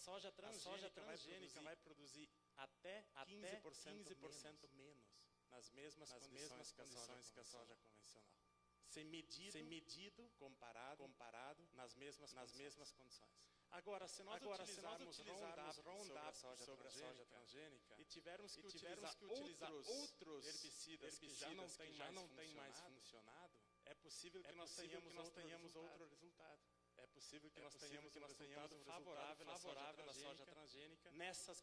soja transgênica vai produzir até 15% menos nas mesmas condições que a soja convencional. Ser medido comparado nas mesmas condições. Agora, se nós utilizarmos Roundup sobre a soja transgênica e tivermos que utilizar outros herbicidas que já não têm mais funcionado, é possível que nós tenhamos outro resultado. É possível que nós tenhamos um resultado favorável à soja transgênica nessas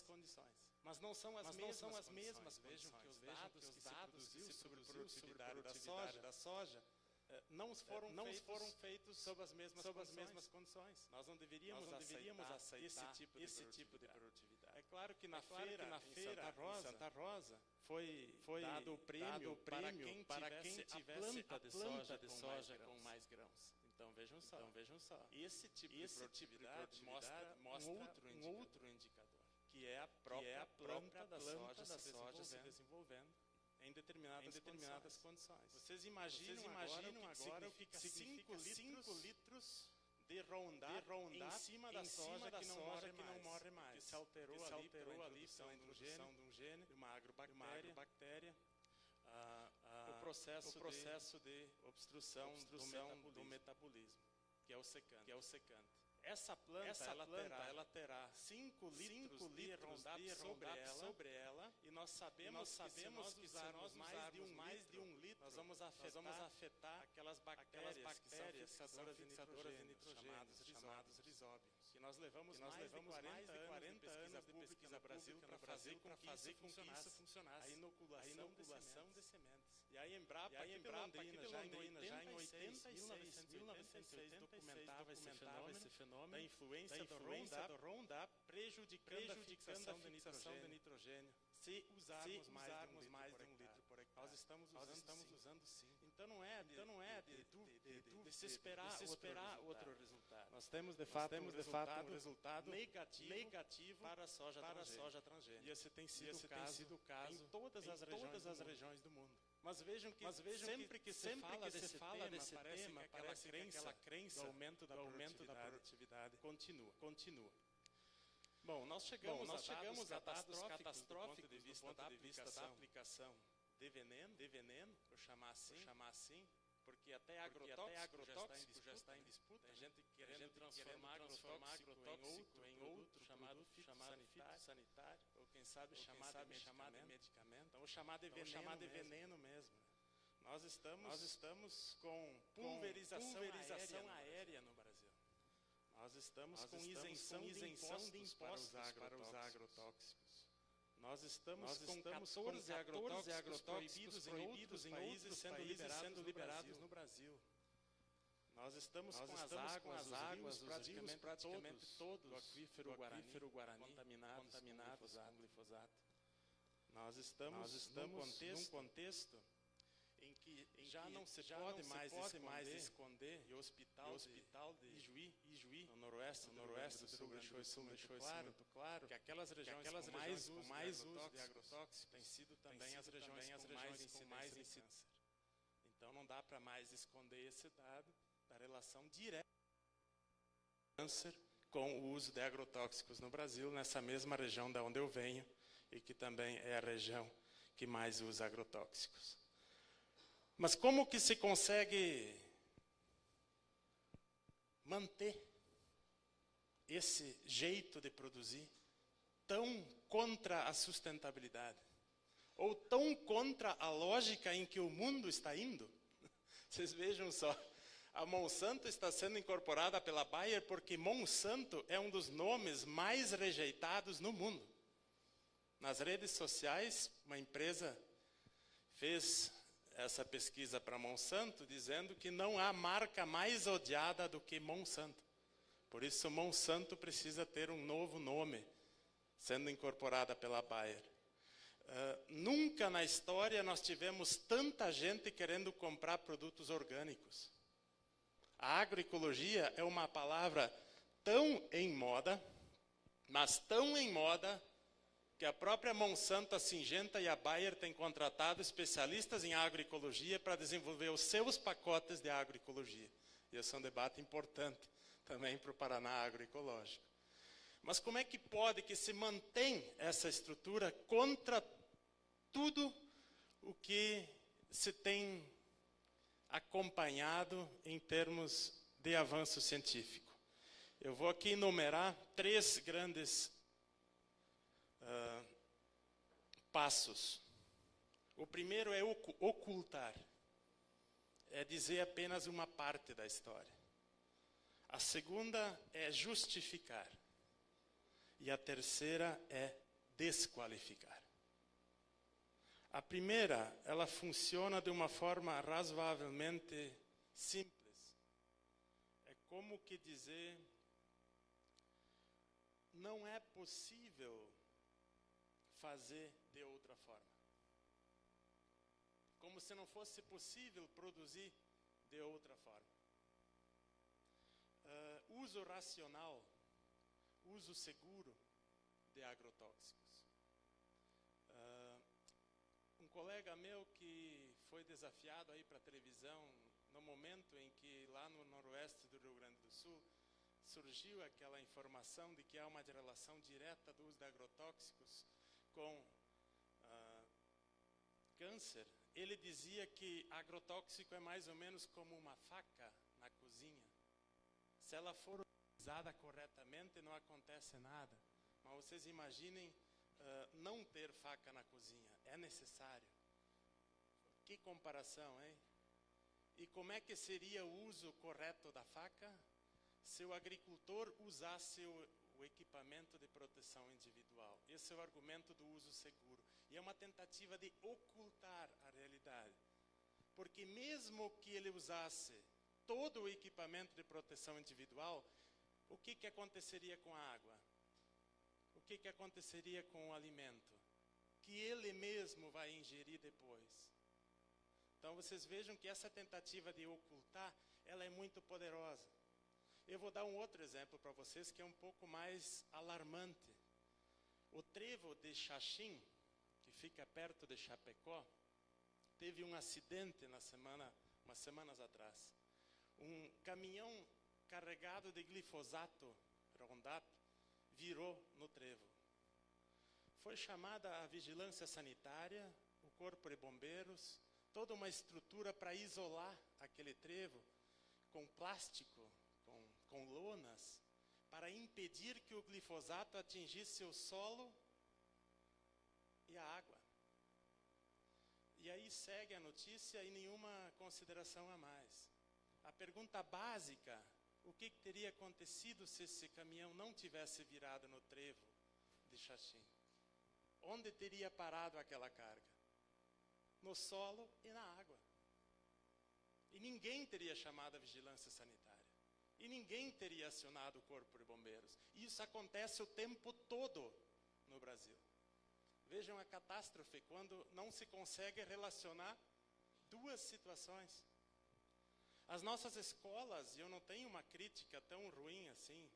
condições. Mas não são as mesmas. Vejam que os dados que se produziu sobre produtividade da soja não foram feitos sob as mesmas condições. Nós não deveríamos aceitar esse tipo de produtividade. É claro que na feira em Santa Rosa foi dado o prêmio para quem tivesse a planta de soja com mais grãos. Então vejam só. Esse tipo de produtividade mostra um outro indicador, que é a própria da soja se desenvolvendo em determinadas condições. Vocês imaginam agora o que significa 5 litros de Roundup em cima da soja que não morre mais, que se alterou ali pela introdução de um gene, de uma agrobactéria, o processo de obstrução do metabolismo, que é o secante. Essa planta ela terá 5 litros de Roundup sobre ela, e nós sabemos que se nós usarmos mais de um litro, nós vamos afetar aquelas bactérias que são fixadoras de nitrogênio, chamados risóbios. E nós levamos mais de 40 anos de pesquisa no Brasil para fazer com que isso funcionasse. A inoculação de sementes. E a Embrapa aqui de Londrina, já em 1986, documentava esse fenômeno da influência do Roundup prejudicando a fixação de nitrogênio se usarmos mais de um litro por hectare. Nós estamos usando sim. Então não é de se esperar outro resultado. Nós temos de fato um resultado negativo para a soja transgênica. E esse tem sido o caso em todas as regiões do mundo. Mas vejam que sempre que se fala desse tema, parece que aquela crença do aumento da produtividade continua. Bom, nós chegamos a dados catastróficos do ponto de vista da aplicação de veneno, por chamar assim, porque até agrotóxico já está em disputa. Tem gente querendo transformar agrotóxico em outro chamado fitossanitário, ou quem sabe chamar de medicamento. Então, vou chamar de veneno mesmo. Nós estamos com pulverização aérea no Brasil. Nós estamos com isenção de impostos para os agrotóxicos. Nós estamos com 14 agrotóxicos proibidos em outros países sendo liberados no Brasil. Nós estamos com as águas, os rios praticamente todos do aquífero Guarani contaminados com glifosato. Nós estamos num contexto em que já não se pode mais esconder, e o hospital de Ijuí, no noroeste do Rio Grande do Sul, deixou isso muito claro, que aquelas regiões com mais uso de agrotóxicos têm sido também as regiões com mais incidência. Então não dá para mais esconder esse dado da relação direta do câncer com o uso de agrotóxicos no Brasil, nessa mesma região da onde eu venho, e que também é a região que mais usa agrotóxicos. Mas como que se consegue manter esse jeito de produzir tão contra a sustentabilidade? Ou tão contra a lógica em que o mundo está indo? Vocês vejam só, a Monsanto está sendo incorporada pela Bayer porque Monsanto é um dos nomes mais rejeitados no mundo. Nas redes sociais, uma empresa fez essa pesquisa para Monsanto, dizendo que não há marca mais odiada do que Monsanto. Por isso, Monsanto precisa ter um novo nome, sendo incorporada pela Bayer. Nunca na história nós tivemos tanta gente querendo comprar produtos orgânicos. A agroecologia é uma palavra tão em moda, mas tão em moda, que a própria Monsanto, a Syngenta e a Bayer têm contratado especialistas em agroecologia para desenvolver os seus pacotes de agroecologia. E esse é um debate importante também para o Paraná agroecológico. Mas como é que pode que se mantém essa estrutura contra tudo o que se tem acompanhado em termos de avanço científico? Eu vou aqui enumerar 3 grandes passos. O primeiro é ocultar. É dizer apenas uma parte da história. A segunda é justificar. E a terceira é desqualificar. A primeira, ela funciona de uma forma razoavelmente simples. É como que dizer, não é possível fazer de outra forma. Como se não fosse possível produzir de outra forma. Uso racional, uso seguro de agrotóxicos. Um colega meu que foi desafiado aí para a televisão no momento em que lá no noroeste do Rio Grande do Sul surgiu aquela informação de que há uma relação direta do uso de agrotóxicos com câncer. Ele dizia que agrotóxico é mais ou menos como uma faca na cozinha. Se ela for utilizada corretamente, não acontece nada. Mas vocês imaginem não ter faca na cozinha. É necessário. Que comparação, hein? E como é que seria o uso correto da faca? Se o agricultor usasse o equipamento de proteção individual. Esse é o argumento do uso seguro. E é uma tentativa de ocultar a realidade. Porque mesmo que ele usasse todo o equipamento de proteção individual, o que aconteceria com a água? O que aconteceria com o alimento? Que ele mesmo vai ingerir depois. Então vocês vejam que essa tentativa de ocultar, ela é muito poderosa. Eu vou dar um outro exemplo para vocês que é um pouco mais alarmante. O trevo de Xaxim, que fica perto de Chapecó, teve um acidente umas semanas atrás. Um caminhão carregado de glifosato, Roundup, virou no trevo. Foi chamada a vigilância sanitária, o corpo de bombeiros, toda uma estrutura para isolar aquele trevo com plástico, com lonas, para impedir que o glifosato atingisse o solo e a água. E aí segue a notícia e nenhuma consideração a mais. A pergunta básica, o que teria acontecido se esse caminhão não tivesse virado no trevo de Xaxim? Onde teria parado aquela carga? No solo e na água. E ninguém teria chamado a vigilância sanitária. E ninguém teria acionado o corpo de bombeiros. E isso acontece o tempo todo no Brasil. Vejam a catástrofe quando não se consegue relacionar 2 situações. As nossas escolas, e eu não tenho uma crítica tão ruim assim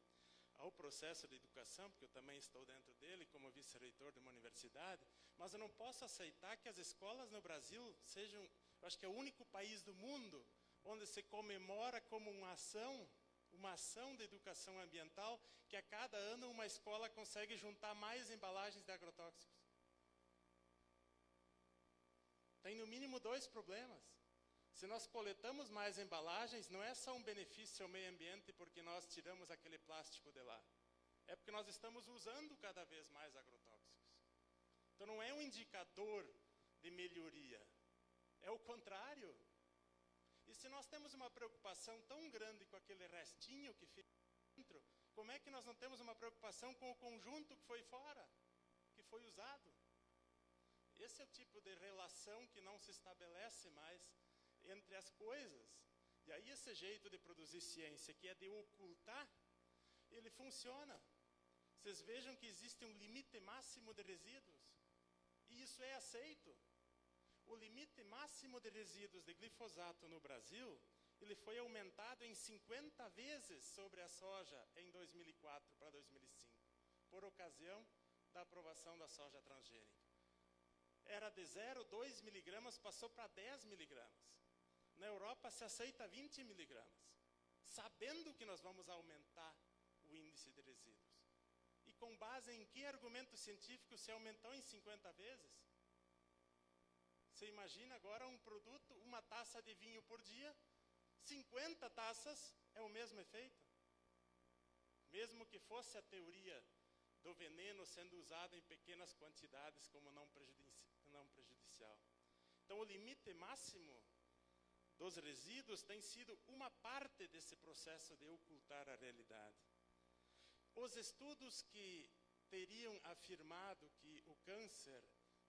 ao processo de educação, porque eu também estou dentro dele como vice-reitor de uma universidade, mas eu não posso aceitar que as escolas no Brasil sejam, eu acho que é o único país do mundo onde se comemora como uma ação de educação ambiental, que a cada ano uma escola consegue juntar mais embalagens de agrotóxicos. Tem no mínimo 2 problemas. Se nós coletamos mais embalagens, não é só um benefício ao meio ambiente porque nós tiramos aquele plástico de lá. É porque nós estamos usando cada vez mais agrotóxicos. Então não é um indicador de melhoria. É o contrário. E se nós temos uma preocupação tão grande com aquele restinho que fica dentro, como é que nós não temos uma preocupação com o conjunto que foi fora, que foi usado? Esse é o tipo de relação que não se estabelece mais entre as coisas. E aí esse jeito de produzir ciência, que é de ocultar, ele funciona. Vocês vejam que existe um limite máximo de resíduos. E isso é aceito. O limite máximo de resíduos de glifosato no Brasil, ele foi aumentado em 50 vezes sobre a soja em 2004 para 2005, por ocasião da aprovação da soja transgênica. Era de 0,2 miligramas, passou para 10 miligramas. Na Europa se aceita 20 miligramas, sabendo que nós vamos aumentar o índice de resíduos. com base em que argumento científico se aumentou em 50 vezes? Você imagina agora um produto, uma taça de vinho por dia, 50 taças é o mesmo efeito? Mesmo que fosse a teoria do veneno sendo usado em pequenas quantidades como não prejudicial. Então, o limite máximo dos resíduos tem sido uma parte desse processo de ocultar a realidade. Os estudos que teriam afirmado que o câncer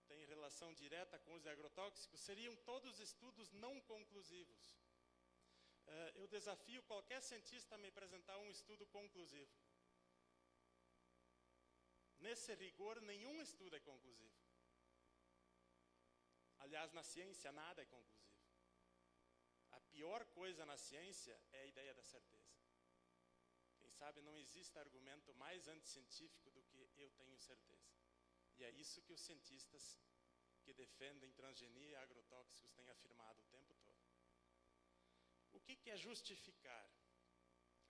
tem relação direta com os agrotóxicos seriam todos estudos não conclusivos. Eu desafio qualquer cientista a me apresentar um estudo conclusivo. Nesse rigor, nenhum estudo é conclusivo. Aliás, na ciência, nada é conclusivo. A pior coisa na ciência é a ideia da certeza. Quem sabe não existe argumento mais anticientífico do que eu tenho certeza. E é isso que os cientistas que defendem transgenia e agrotóxicos têm afirmado o tempo todo. O que é justificar?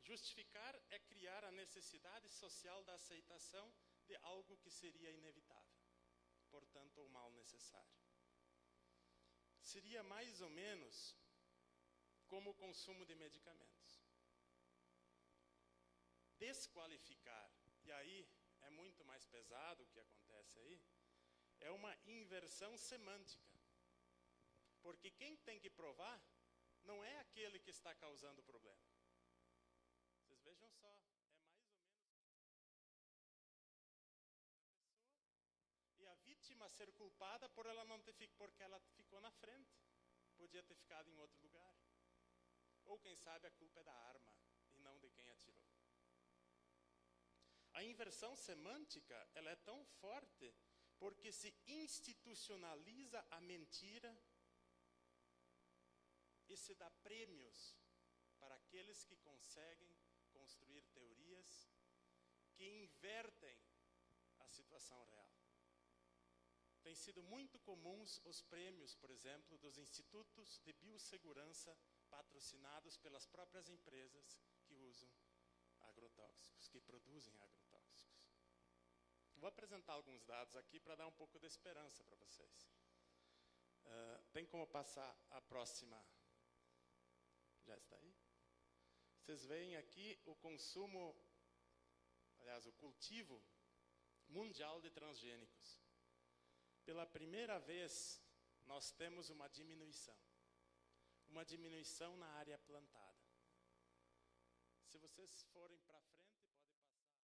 Justificar é criar a necessidade social da aceitação de algo que seria inevitável, portanto, o mal necessário. Seria mais ou menos como o consumo de medicamentos. Desqualificar, e aí é muito mais pesado o que acontece aí, é uma inversão semântica. Porque quem tem que provar não é aquele que está causando o problema. Vocês vejam só, é mais ou menos e a vítima ser culpada por ela não ter porque ela ficou na frente. Podia ter ficado em outro lugar. Ou quem sabe a culpa é da arma e não de quem atirou. A inversão semântica, ela é tão forte porque se institucionaliza a mentira e se dá prêmios para aqueles que conseguem construir teorias que invertem a situação real. Tem sido muito comuns os prêmios, por exemplo, dos institutos de biossegurança patrocinados pelas próprias empresas que usam agrotóxicos, que produzem agrotóxicos. Vou apresentar alguns dados aqui para dar um pouco de esperança para vocês. Tem como passar a próxima? Já está aí? Vocês veem aqui o consumo, aliás, o cultivo mundial de transgênicos. Pela primeira vez, nós temos uma diminuição na área plantada. Se vocês forem para frente, pode passar.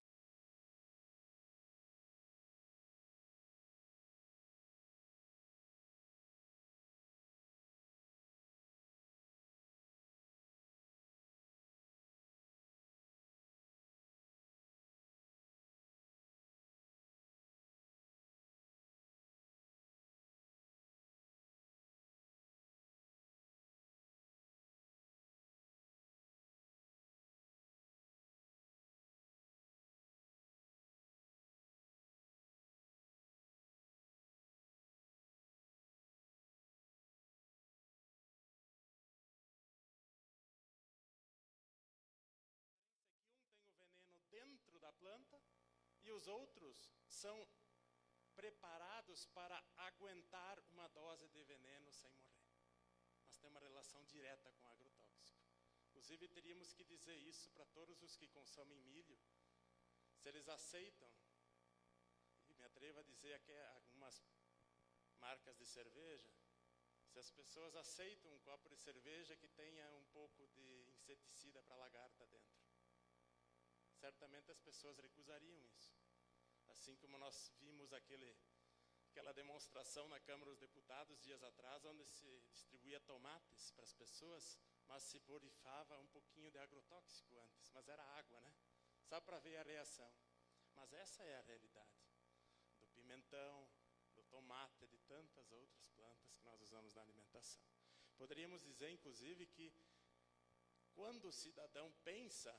Tem o veneno dentro da planta e os outros são preparados para aguentar uma dose de veneno sem morrer. Nós temos uma relação direta com o agrotóxico. Inclusive, teríamos que dizer isso para todos os que consomem milho. Se eles aceitam, e me atrevo a dizer aqui algumas marcas de cerveja, se as pessoas aceitam um copo de cerveja que tenha um pouco de inseticida para lagarta dentro, certamente as pessoas recusariam isso. Assim como nós vimos aquela demonstração na Câmara dos Deputados dias atrás, onde se distribuía tomates para as pessoas, mas se borrifava um pouquinho de agrotóxico antes, mas era água, né? Só para ver a reação. Mas essa é a realidade do pimentão, do tomate, de tantas outras plantas que nós usamos na alimentação. Poderíamos dizer, inclusive, que quando o cidadão pensa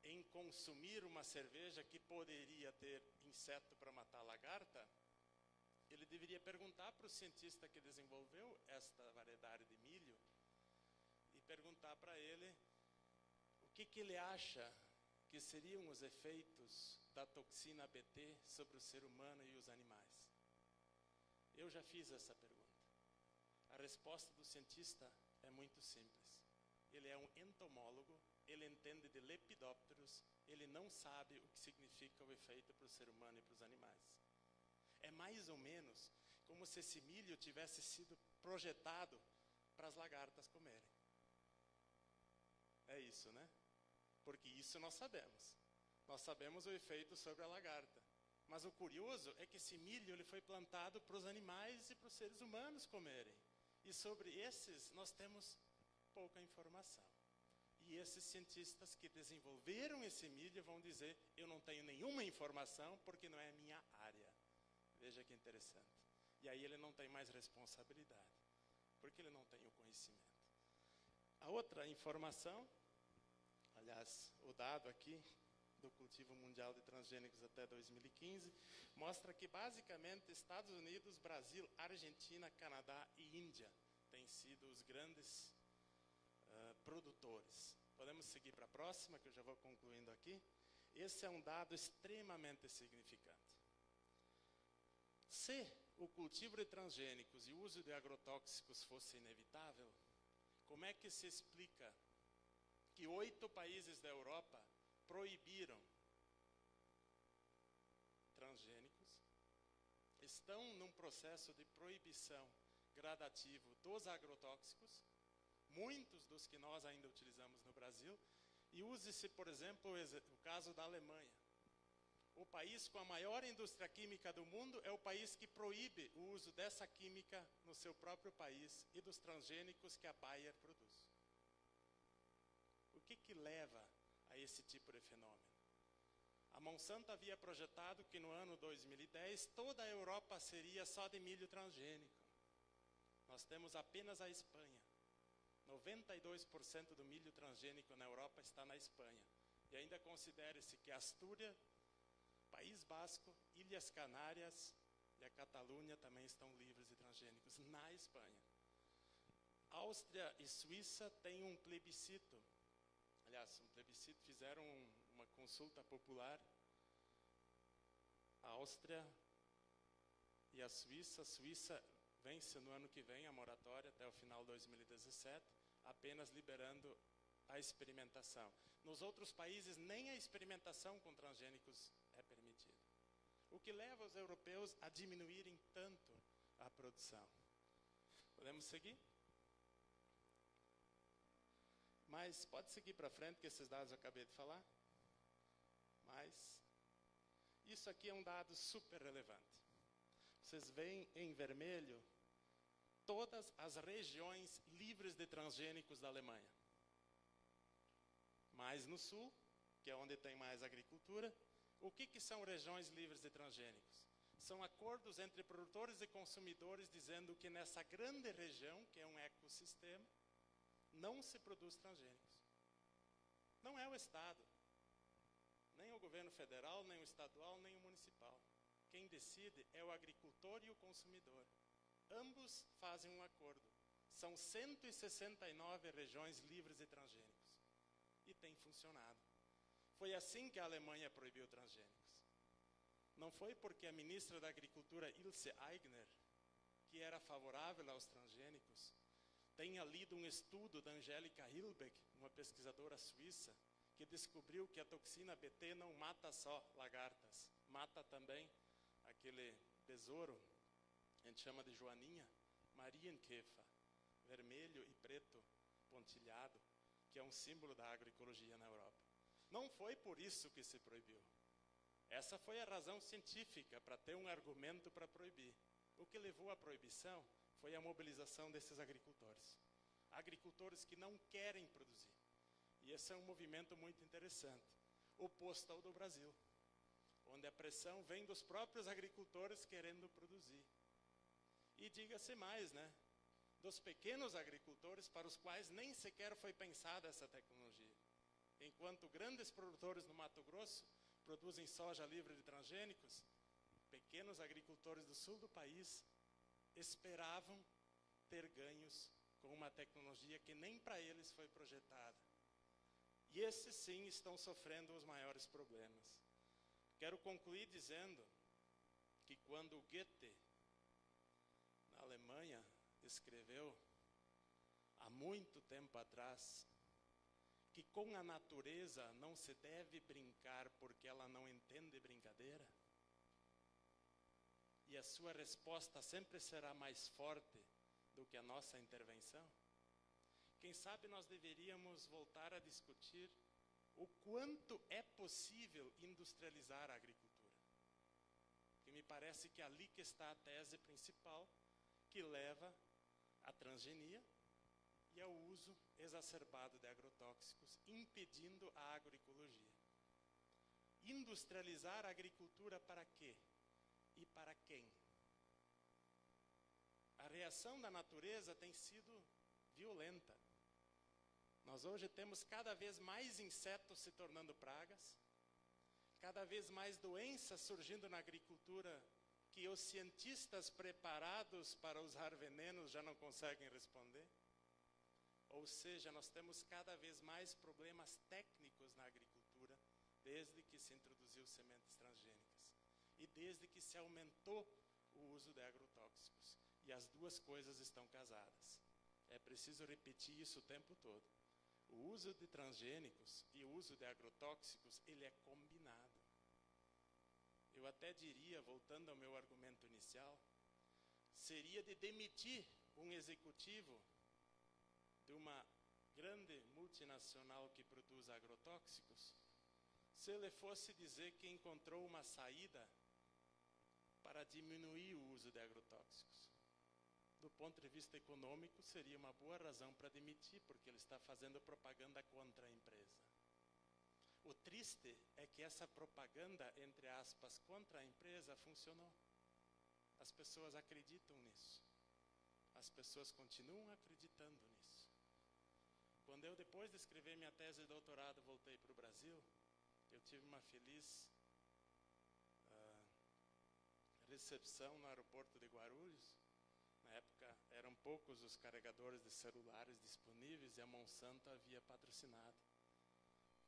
em consumir uma cerveja que poderia ter inseto para matar a lagarta, ele deveria perguntar para o cientista que desenvolveu esta variedade de milho e perguntar para ele o que ele acha que seriam os efeitos da toxina Bt sobre o ser humano e os animais? Eu já fiz essa pergunta. A resposta do cientista é muito simples. Ele é um entomólogo, ele entende de lepidópteros, ele não sabe o que significa o efeito para o ser humano e para os animais. É mais ou menos como se esse milho tivesse sido projetado para as lagartas comerem. É isso, né? Porque isso nós sabemos. Nós sabemos o efeito sobre a lagarta. Mas o curioso é que esse milho ele foi plantado para os animais e para os seres humanos comerem. E sobre esses nós temos pouca informação. E esses cientistas que desenvolveram esse milho vão dizer: eu não tenho nenhuma informação porque não é a minha área. Veja que interessante. E aí ele não tem mais responsabilidade, porque ele não tem o conhecimento. A outra informação, aliás, o dado aqui do cultivo mundial de transgênicos até 2015, mostra que basicamente Estados Unidos, Brasil, Argentina, Canadá e Índia têm sido os grandes produtores. Podemos seguir para a próxima, que eu já vou concluindo aqui. Esse é um dado extremamente significante. Se o cultivo de transgênicos e o uso de agrotóxicos fosse inevitável, como é que se explica que 8 países da Europa proibiram transgênicos, estão num processo de proibição gradativo dos agrotóxicos, muitos dos que nós ainda utilizamos no Brasil, e use-se, por exemplo, o caso da Alemanha. O país com a maior indústria química do mundo é o país que proíbe o uso dessa química no seu próprio país e dos transgênicos que a Bayer produz. O que leva a esse tipo de fenômeno? A Monsanto havia projetado que no ano 2010 toda a Europa seria só de milho transgênico. Nós temos apenas a Espanha. 92% do milho transgênico na Europa está na Espanha. E ainda considere-se que Astúria, País Basco, Ilhas Canárias e a Catalunha também estão livres de transgênicos na Espanha. Áustria e Suíça têm um plebiscito. Aliás, um plebiscito, fizeram uma consulta popular. A Áustria e a Suíça vence no ano que vem a moratória até o final de 2017, apenas liberando a experimentação. Nos outros países, nem a experimentação com transgênicos é permitida. O que leva os europeus a diminuírem tanto a produção. Podemos seguir? Mas pode seguir para frente, que esses dados eu acabei de falar. Mas isso aqui é um dado super relevante. Vocês veem em vermelho todas as regiões livres de transgênicos da Alemanha. Mais no sul, que é onde tem mais agricultura. O que são regiões livres de transgênicos? São acordos entre produtores e consumidores dizendo que nessa grande região, que é um ecossistema, não se produz transgênicos. Não é o Estado, nem o governo federal, nem o estadual, nem o municipal. Quem decide é o agricultor e o consumidor. Ambos fazem um acordo. São 169 regiões livres de transgênicos. E tem funcionado. Foi assim que a Alemanha proibiu transgênicos. Não foi porque a ministra da Agricultura, Ilse Aigner, que era favorável aos transgênicos, tenha lido um estudo da Angélica Hilbeck, uma pesquisadora suíça, que descobriu que a toxina Bt não mata só lagartas, mata também aquele besouro, a gente chama de joaninha, Marienkäfer, vermelho e preto pontilhado, que é um símbolo da agroecologia na Europa. Não foi por isso que se proibiu. Essa foi a razão científica para ter um argumento para proibir. O que levou à proibição foi a mobilização desses agricultores. Agricultores que não querem produzir. E esse é um movimento muito interessante, oposto ao do Brasil, onde a pressão vem dos próprios agricultores querendo produzir. E diga-se mais, né? Dos pequenos agricultores para os quais nem sequer foi pensada essa tecnologia. Enquanto grandes produtores no Mato Grosso produzem soja livre de transgênicos, pequenos agricultores do sul do país esperavam ter ganhos com uma tecnologia que nem para eles foi projetada. E esses sim estão sofrendo os maiores problemas. Quero concluir dizendo que quando Goethe, na Alemanha, escreveu, há muito tempo atrás, que com a natureza não se deve brincar porque ela não entende brincadeira, e a sua resposta sempre será mais forte do que a nossa intervenção, quem sabe nós deveríamos voltar a discutir o quanto é possível industrializar a agricultura. Que me parece que é ali que está a tese principal que leva à transgenia e ao uso exacerbado de agrotóxicos, impedindo a agroecologia. Industrializar a agricultura para quê? E para quem? A reação da natureza tem sido violenta. Nós hoje temos cada vez mais insetos se tornando pragas, cada vez mais doenças surgindo na agricultura que os cientistas preparados para usar venenos já não conseguem responder. Ou seja, nós temos cada vez mais problemas técnicos na agricultura, desde que se introduziu sementes transgênicas e desde que se aumentou o uso de agrotóxicos. E as duas coisas estão casadas. É preciso repetir isso o tempo todo. O uso de transgênicos e o uso de agrotóxicos, ele é combinado. Eu até diria, voltando ao meu argumento inicial, seria de demitir um executivo de uma grande multinacional que produz agrotóxicos, se ele fosse dizer que encontrou uma saída para diminuir o uso de agrotóxicos. Do ponto de vista econômico, seria uma boa razão para demitir, porque ele está fazendo propaganda contra a empresa. O triste é que essa propaganda, entre aspas, contra a empresa funcionou. As pessoas acreditam nisso. As pessoas continuam acreditando nisso. Quando eu, depois de escrever minha tese de doutorado, voltei para o Brasil, eu tive uma feliz recepção no aeroporto de Guarulhos. Na época, eram poucos os carregadores de celulares disponíveis e a Monsanto havia patrocinado.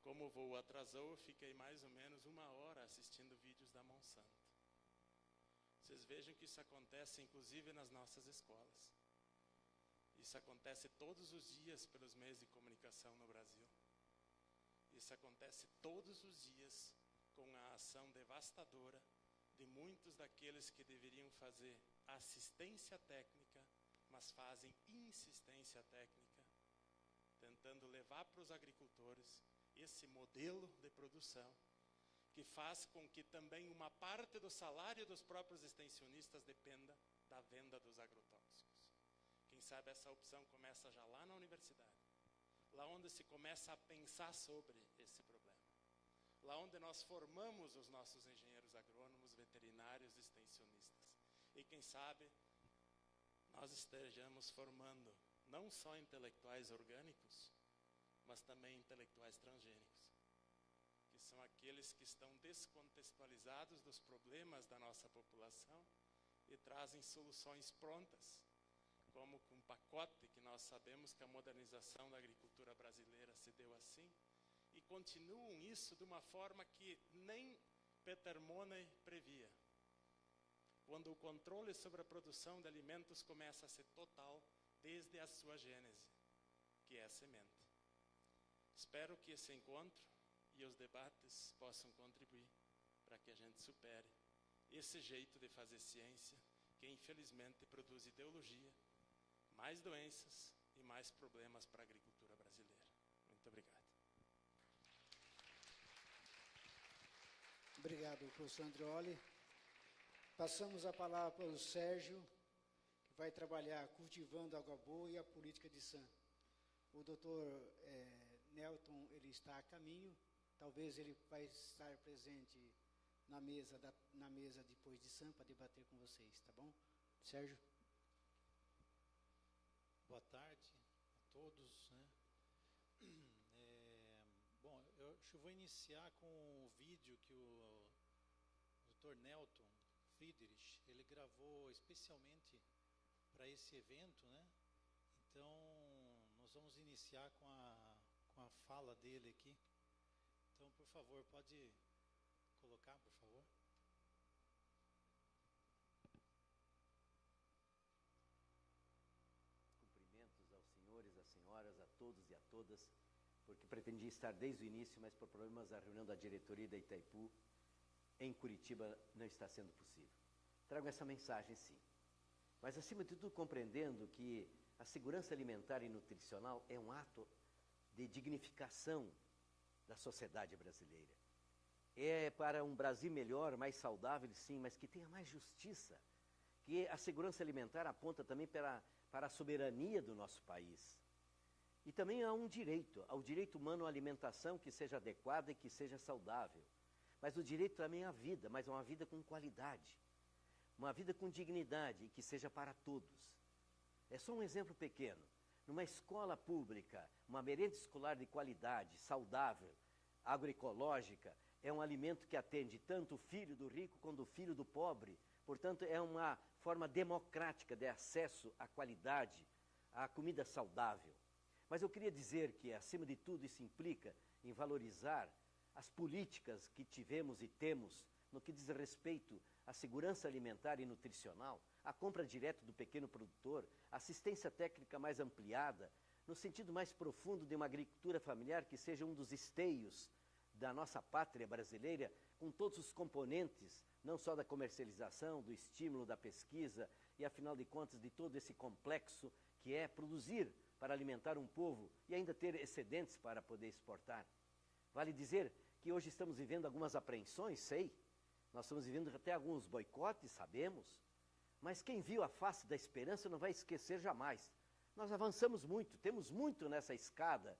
Como o voo atrasou, eu fiquei mais ou menos 1 hora assistindo vídeos da Monsanto. Vocês vejam que isso acontece, inclusive, nas nossas escolas. Isso acontece todos os dias pelos meios de comunicação no Brasil. Isso acontece todos os dias com a ação devastadora de muitos daqueles que deveriam fazer assistência técnica, mas fazem insistência técnica, tentando levar para os agricultores esse modelo de produção, que faz com que também uma parte do salário dos próprios extensionistas dependa da venda dos agrotóxicos. Quem sabe essa opção começa já lá na universidade, lá onde se começa a pensar sobre esse problema, lá onde nós formamos os nossos engenheiros agrônomos, veterinários, extensionistas. E quem sabe nós estejamos formando não só intelectuais orgânicos, mas também intelectuais transgênicos, que são aqueles que estão descontextualizados dos problemas da nossa população e trazem soluções prontas, como com um pacote que nós sabemos que a modernização da agricultura brasileira se deu assim, e continuam isso de uma forma que nem Peter Money previa. Quando o controle sobre a produção de alimentos começa a ser total desde a sua gênese, que é a semente. Espero que esse encontro e os debates possam contribuir para que a gente supere esse jeito de fazer ciência, que infelizmente produz ideologia, mais doenças e mais problemas para a agricultura brasileira. Muito obrigado. Obrigado, professor Andreoli. Passamos a palavra para o Sérgio, que vai trabalhar cultivando água boa e a política de SAM. O doutor Nelton, ele está a caminho, talvez ele vai estar presente na mesa depois de SAM para debater com vocês, tá bom? Sérgio? Boa tarde a todos, né? Bom, eu vou iniciar com o vídeo que o Dr. Nelton Friedrich, ele gravou especialmente para esse evento, né? Então, nós vamos iniciar com a a fala dele aqui. Então, por favor, pode colocar, por favor. Cumprimentos aos senhores, às senhoras, a todos e a todas, porque pretendia estar desde o início, mas por problemas da reunião da diretoria da Itaipu, em Curitiba, não está sendo possível. Trago essa mensagem, sim. Mas, acima de tudo, compreendendo que a segurança alimentar e nutricional é um ato de dignificação da sociedade brasileira. É para um Brasil melhor, mais saudável, sim, mas que tenha mais justiça. Que a segurança alimentar aponta também para a soberania do nosso país. E também há um direito, ao direito humano à alimentação que seja adequada e que seja saudável. Mas o direito também à vida, mas uma vida com qualidade. Uma vida com dignidade e que seja para todos. É só um exemplo pequeno. Numa escola pública, uma merenda escolar de qualidade, saudável, agroecológica, é um alimento que atende tanto o filho do rico quanto o filho do pobre. Portanto, é uma forma democrática de acesso à qualidade, à comida saudável. Mas eu queria dizer que, acima de tudo, isso implica em valorizar as políticas que tivemos e temos no que diz respeito à segurança alimentar e nutricional, a compra direta do pequeno produtor, assistência técnica mais ampliada, no sentido mais profundo de uma agricultura familiar que seja um dos esteios da nossa pátria brasileira, com todos os componentes, não só da comercialização, do estímulo, da pesquisa e, afinal de contas, de todo esse complexo que é produzir para alimentar um povo e ainda ter excedentes para poder exportar. Vale dizer que hoje estamos vivendo algumas apreensões, sei, nós estamos vivendo até alguns boicotes, sabemos, mas quem viu a face da esperança não vai esquecer jamais. Nós avançamos muito, temos muito nessa escada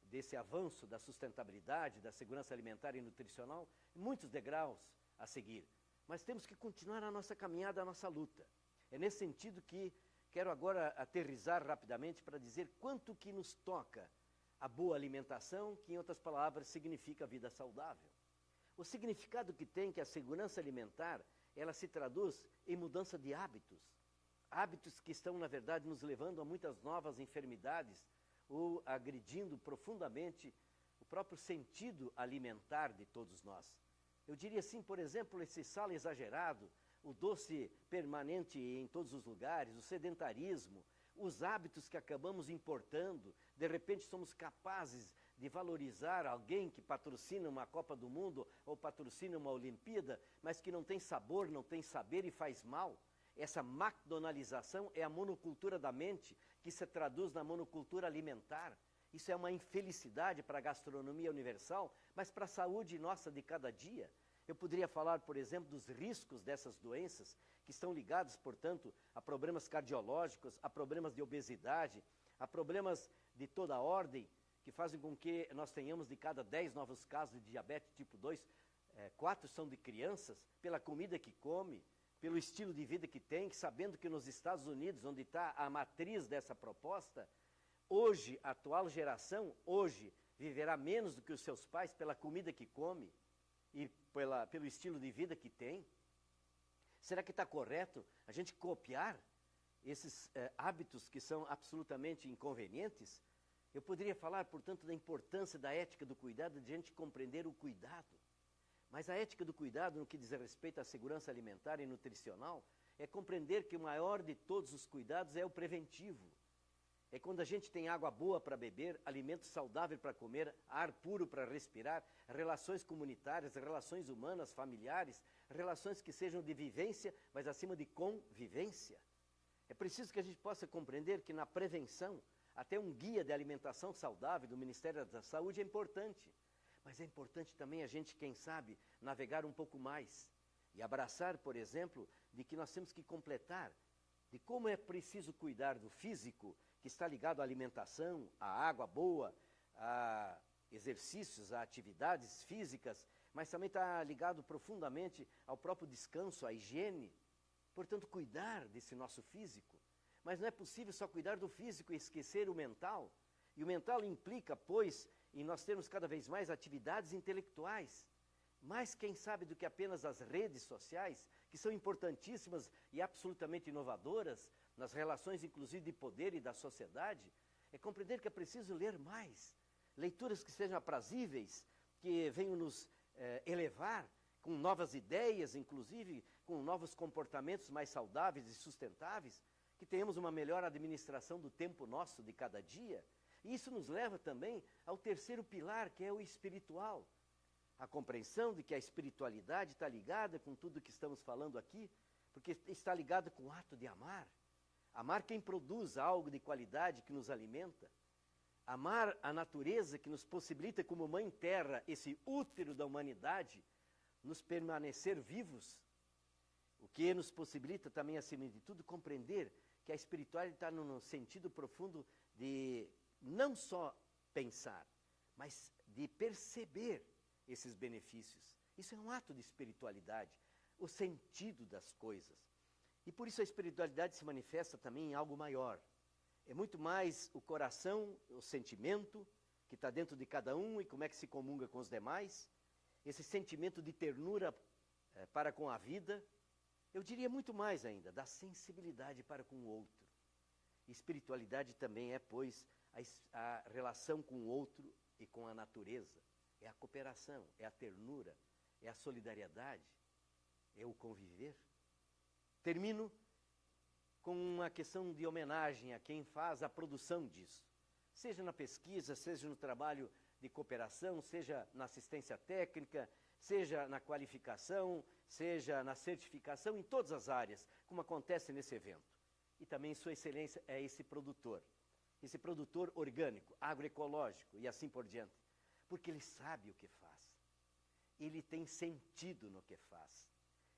desse avanço da sustentabilidade, da segurança alimentar e nutricional, muitos degraus a seguir. Mas temos que continuar a nossa caminhada, a nossa luta. É nesse sentido que quero agora aterrissar rapidamente para dizer quanto que nos toca a boa alimentação, que em outras palavras significa vida saudável. O significado que tem que a segurança alimentar, ela se traduz em mudança de hábitos. Hábitos que estão, na verdade, nos levando a muitas novas enfermidades ou agredindo profundamente o próprio sentido alimentar de todos nós. Eu diria assim, por exemplo, esse sal exagerado, o doce permanente em todos os lugares, o sedentarismo, os hábitos que acabamos importando. De repente somos capazes de valorizar alguém que patrocina uma Copa do Mundo ou patrocina uma Olimpíada, mas que não tem sabor, não tem saber e faz mal. Essa McDonaldização é a monocultura da mente, que se traduz na monocultura alimentar. Isso é uma infelicidade para a gastronomia universal, mas para a saúde nossa de cada dia. Eu poderia falar, por exemplo, dos riscos dessas doenças, que estão ligados, portanto, a problemas cardiológicos, a problemas de obesidade, a problemas de toda ordem, que fazem com que nós tenhamos de cada 10 novos casos de diabetes tipo 2, 4 são de crianças, pela comida que come, pelo estilo de vida que tem, sabendo que nos Estados Unidos, onde está a matriz dessa proposta, hoje, a atual geração, hoje, viverá menos do que os seus pais pela comida que come e pelo estilo de vida que tem. Será que está correto a gente copiar esses hábitos que são absolutamente inconvenientes? Eu poderia falar, portanto, da importância da ética do cuidado, de a gente compreender o cuidado. Mas a ética do cuidado, no que diz respeito à segurança alimentar e nutricional, é compreender que o maior de todos os cuidados é o preventivo. É quando a gente tem água boa para beber, alimento saudável para comer, ar puro para respirar, relações comunitárias, relações humanas, familiares, relações que sejam de vivência, mas acima de convivência. É preciso que a gente possa compreender que na prevenção, até um guia de alimentação saudável do Ministério da Saúde é importante. Mas é importante também a gente, quem sabe, navegar um pouco mais e abraçar, por exemplo, de que nós temos que completar de como é preciso cuidar do físico, que está ligado à alimentação, à água boa, a exercícios, a atividades físicas, mas também está ligado profundamente ao próprio descanso, à higiene. Portanto, cuidar desse nosso físico. Mas não é possível só cuidar do físico e esquecer o mental. E o mental implica, pois, em nós termos cada vez mais atividades intelectuais. Mais, quem sabe, do que apenas as redes sociais, que são importantíssimas e absolutamente inovadoras, nas relações, inclusive, de poder e da sociedade, é compreender que é preciso ler mais. leituras que sejam aprazíveis, que venham nos elevar com novas ideias, inclusive com novos comportamentos mais saudáveis e sustentáveis, que tenhamos uma melhor administração do tempo nosso de cada dia. E isso nos leva também ao terceiro pilar, que é o espiritual. A compreensão de que a espiritualidade está ligada com tudo que estamos falando aqui, porque está ligada com o ato de amar. Amar quem produz algo de qualidade que nos alimenta. Amar a natureza que nos possibilita, como mãe terra, esse útero da humanidade, nos permanecer vivos. O que nos possibilita também, acima de tudo, compreender que a espiritualidade está no sentido profundo de não só pensar, mas de perceber esses benefícios. Isso é um ato de espiritualidade, o sentido das coisas. E por isso a espiritualidade se manifesta também em algo maior. É muito mais o coração, o sentimento que está dentro de cada um e como é que se comunga com os demais. Esse sentimento de ternura para com a vida. Eu diria muito mais ainda, da sensibilidade para com o outro. Espiritualidade também é, pois, a relação com o outro e com a natureza. É a cooperação, é a ternura, é a solidariedade, é o conviver. Termino com uma questão de homenagem a quem faz a produção disso. Seja na pesquisa, seja no trabalho de cooperação, seja na assistência técnica, seja na qualificação, seja na certificação, em todas as áreas, como acontece nesse evento. E também Sua Excelência é esse produtor orgânico, agroecológico e assim por diante. Porque ele sabe o que faz. Ele tem sentido no que faz.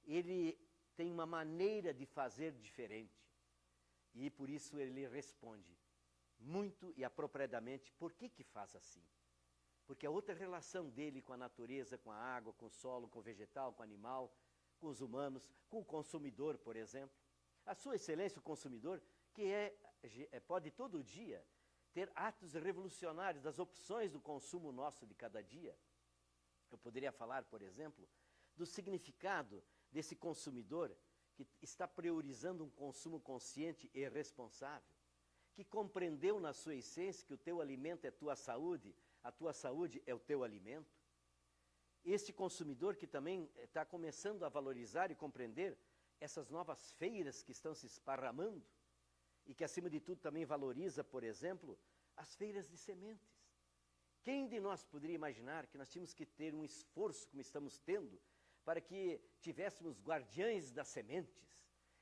Ele tem uma maneira de fazer diferente. E por isso ele responde muito e apropriadamente por que faz assim. Porque a outra relação dele com a natureza, com a água, com o solo, com o vegetal, com o animal, com os humanos, com o consumidor, por exemplo. A Sua Excelência, o consumidor, que pode todo dia ter atos revolucionários das opções do consumo nosso de cada dia. Eu poderia falar, por exemplo, do significado desse consumidor que está priorizando um consumo consciente e responsável, que compreendeu na sua essência que o teu alimento é tua saúde, a tua saúde é o teu alimento. Este consumidor que também está começando a valorizar e compreender essas novas feiras que estão se esparramando e que, acima de tudo, também valoriza, por exemplo, as feiras de sementes. Quem de nós poderia imaginar que nós tínhamos que ter um esforço, como estamos tendo, para que tivéssemos guardiães das sementes,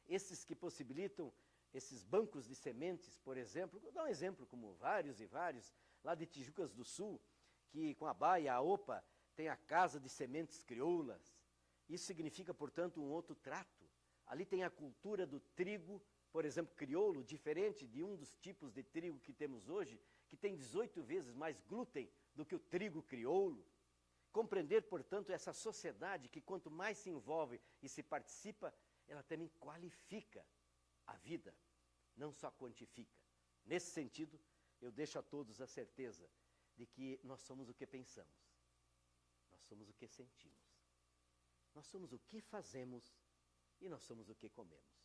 esses que possibilitam esses bancos de sementes, por exemplo, vou dar um exemplo como vários e vários, lá de Tijucas do Sul, que com a Baia, a OPA, tem a Casa de Sementes Crioulas. Isso significa, portanto, um outro trato. Ali tem a cultura do trigo, por exemplo, crioulo, diferente de um dos tipos de trigo que temos hoje, que tem 18 vezes mais glúten do que o trigo crioulo. Compreender, portanto, essa sociedade que quanto mais se envolve e se participa, ela também qualifica a vida, não só quantifica. Nesse sentido, eu deixo a todos a certeza de que nós somos o que pensamos, nós somos o que sentimos, nós somos o que fazemos e nós somos o que comemos.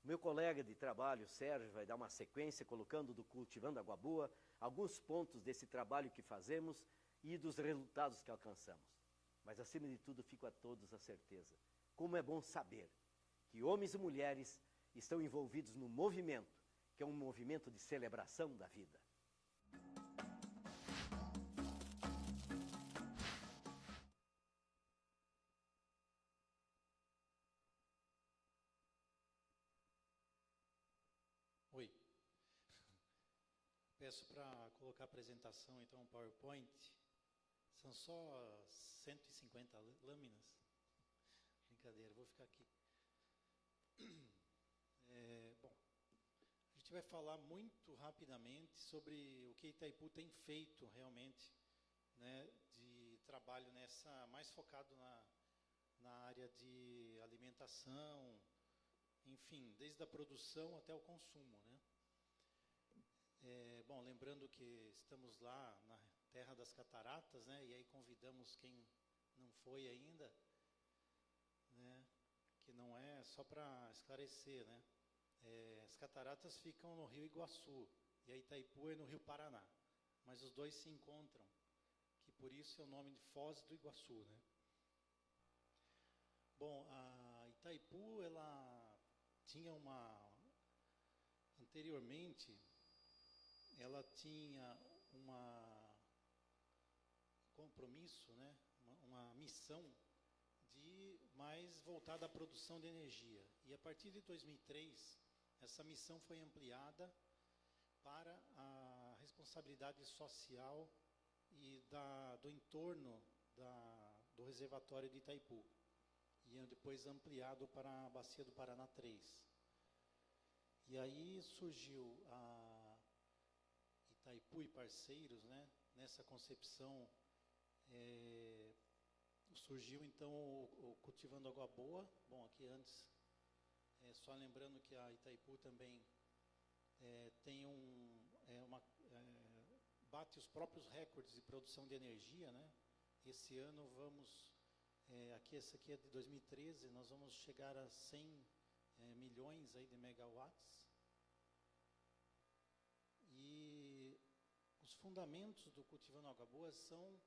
Meu colega de trabalho, Sérgio, vai dar uma sequência colocando do Cultivando Água Boa, alguns pontos desse trabalho que fazemos e dos resultados que alcançamos. Mas, acima de tudo, fico a todos a certeza. Como é bom saber que homens e mulheres estão envolvidos no movimento, que é um movimento de celebração da vida. Oi. Peço para colocar a apresentação, então, um PowerPoint. São só 150 lâminas. Brincadeira, vou ficar aqui. Bom, a gente vai falar muito rapidamente sobre o que Itaipu tem feito realmente, né, de trabalho mais focado na área de alimentação, enfim, desde a produção até o consumo, né? Bom, lembrando que estamos lá na Terra das Cataratas, né? E aí convidamos quem não foi ainda, né? Que não é, só para esclarecer, né? As cataratas ficam no Rio Iguaçu e a Itaipu é no Rio Paraná, mas os dois se encontram, que por isso é o nome de Foz do Iguaçu, né? Bom, a Itaipu, ela tinha anteriormente, ela tinha compromisso, né? Uma missão mais voltada à produção de energia. E a partir de 2003, essa missão foi ampliada para a responsabilidade social e do entorno do reservatório de Itaipu. E depois ampliado para a Bacia do Paraná 3. E aí surgiu a Itaipu e parceiros, né? Nessa concepção, surgiu então o Cultivando Água Boa. Bom, aqui antes, só lembrando que a Itaipu também tem bate os próprios recordes de produção de energia, né? Esse ano esse aqui é de 2013, nós vamos chegar a 100 milhões aí de megawatts. E os fundamentos do Cultivando Água Boa são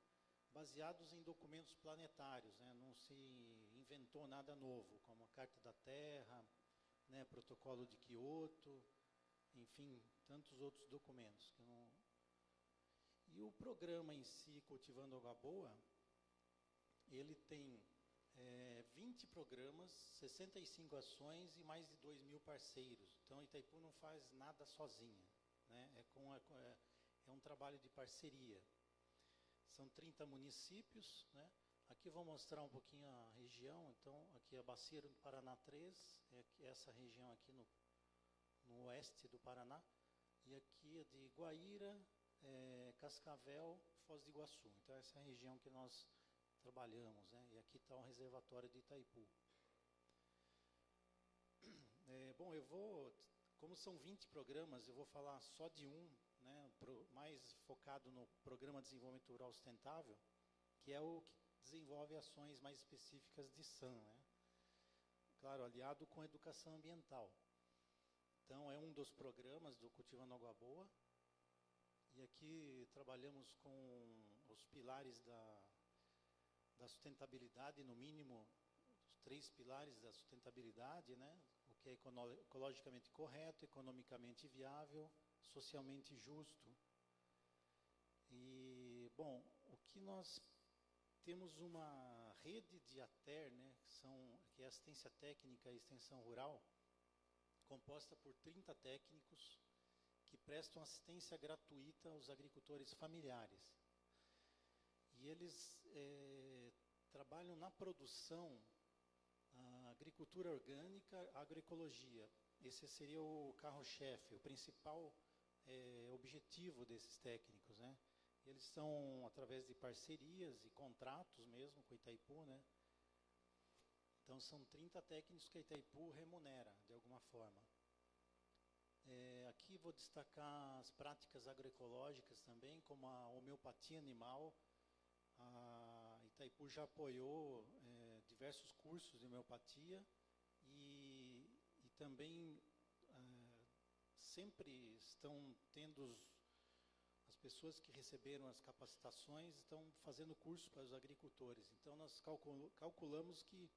baseados em documentos planetários, né? Não se inventou nada novo, como a Carta da Terra, né? Protocolo de Quioto, enfim, tantos outros documentos. E o programa em si, Cultivando Água Boa, ele tem 20 programas, 65 ações e mais de 2.000 parceiros. Então, Itaipu não faz nada sozinha, né? É um trabalho de parceria. São 30 municípios, né? Aqui eu vou mostrar um pouquinho a região. Então, aqui é a Bacia do Paraná 3, essa região aqui no oeste do Paraná. E aqui é de Guaíra, Cascavel, Foz do Iguaçu. Então, essa é a região que nós trabalhamos, né? E aqui está o reservatório de Itaipu. Bom, como são 20 programas, eu vou falar só de um, né? Mais focado no Programa de Desenvolvimento Rural Sustentável, que é o que desenvolve ações mais específicas de SAM, né? Claro, aliado com a educação ambiental. Então, é um dos programas do Cultivando Água Boa. E aqui trabalhamos com os pilares da sustentabilidade, no mínimo, os 3 pilares da sustentabilidade, né? O que é ecologicamente correto, economicamente viável, socialmente justo. E, bom, o que nós temos uma rede de ATER, né? Que é Assistência Técnica e Extensão Rural, composta por 30 técnicos que prestam assistência gratuita aos agricultores familiares. E eles trabalham na produção, a agricultura orgânica, a agroecologia. Esse seria o carro-chefe, o principal objetivo desses técnicos, né? Eles são através de parcerias e contratos mesmo com a Itaipu, né? Então são 30 técnicos que a Itaipu remunera de alguma forma. Aqui vou destacar as práticas agroecológicas também, como a homeopatia animal. A Itaipu já apoiou diversos cursos de homeopatia e também sempre estão tendo as pessoas que receberam as capacitações estão fazendo curso para os agricultores. Então nós calculamos que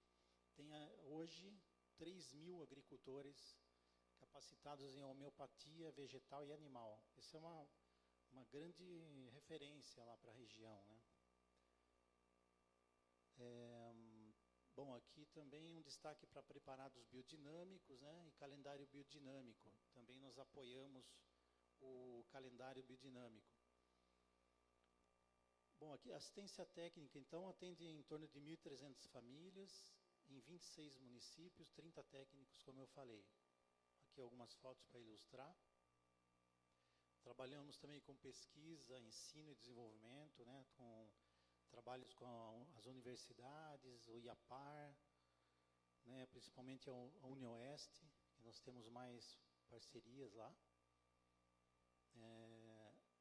tem hoje 3.000 agricultores capacitados em homeopatia vegetal e animal. Essa é uma grande referência lá para a região, né? Bom, aqui também um destaque para preparados biodinâmicos, né? E calendário biodinâmico. Também nós apoiamos o calendário biodinâmico. Bom, aqui a assistência técnica, então, atende em torno de 1.300 famílias, em 26 municípios, 30 técnicos, como eu falei. Aqui algumas fotos para ilustrar. Trabalhamos também com pesquisa, ensino e desenvolvimento, né? Com trabalhos com as universidades, o IAPAR, né? Principalmente a UniOeste, que nós temos mais parcerias lá.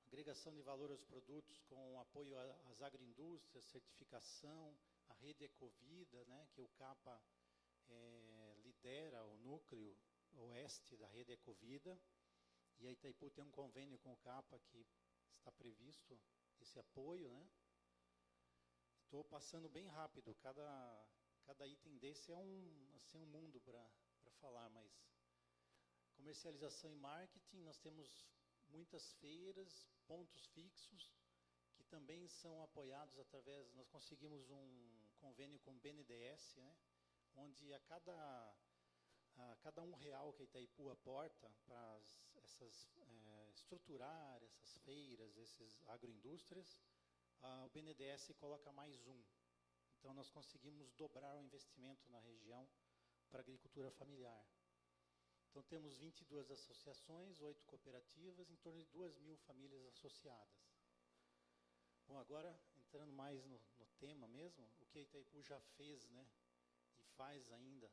Agregação de valor aos produtos com apoio às agroindústrias, certificação, a rede Ecovida, né? Que o CAPA lidera o núcleo oeste da rede Ecovida, e a Itaipu tem um convênio com o CAPA que está previsto esse apoio, né? Estou passando bem rápido, cada item desse é assim, um mundo para falar, mas comercialização e marketing, nós temos muitas feiras, pontos fixos, que também são apoiados através, nós conseguimos um convênio com o BNDES, né, onde a cada R$1 que a Itaipu aporta para estruturar essas feiras, essas agroindústrias, o BNDES coloca mais um. Então, nós conseguimos dobrar o investimento na região para a agricultura familiar. Então, temos 22 associações, 8 cooperativas, em torno de 2.000 famílias associadas. Bom, agora, entrando mais no tema mesmo, o que a Itaipu já fez, né, e faz ainda,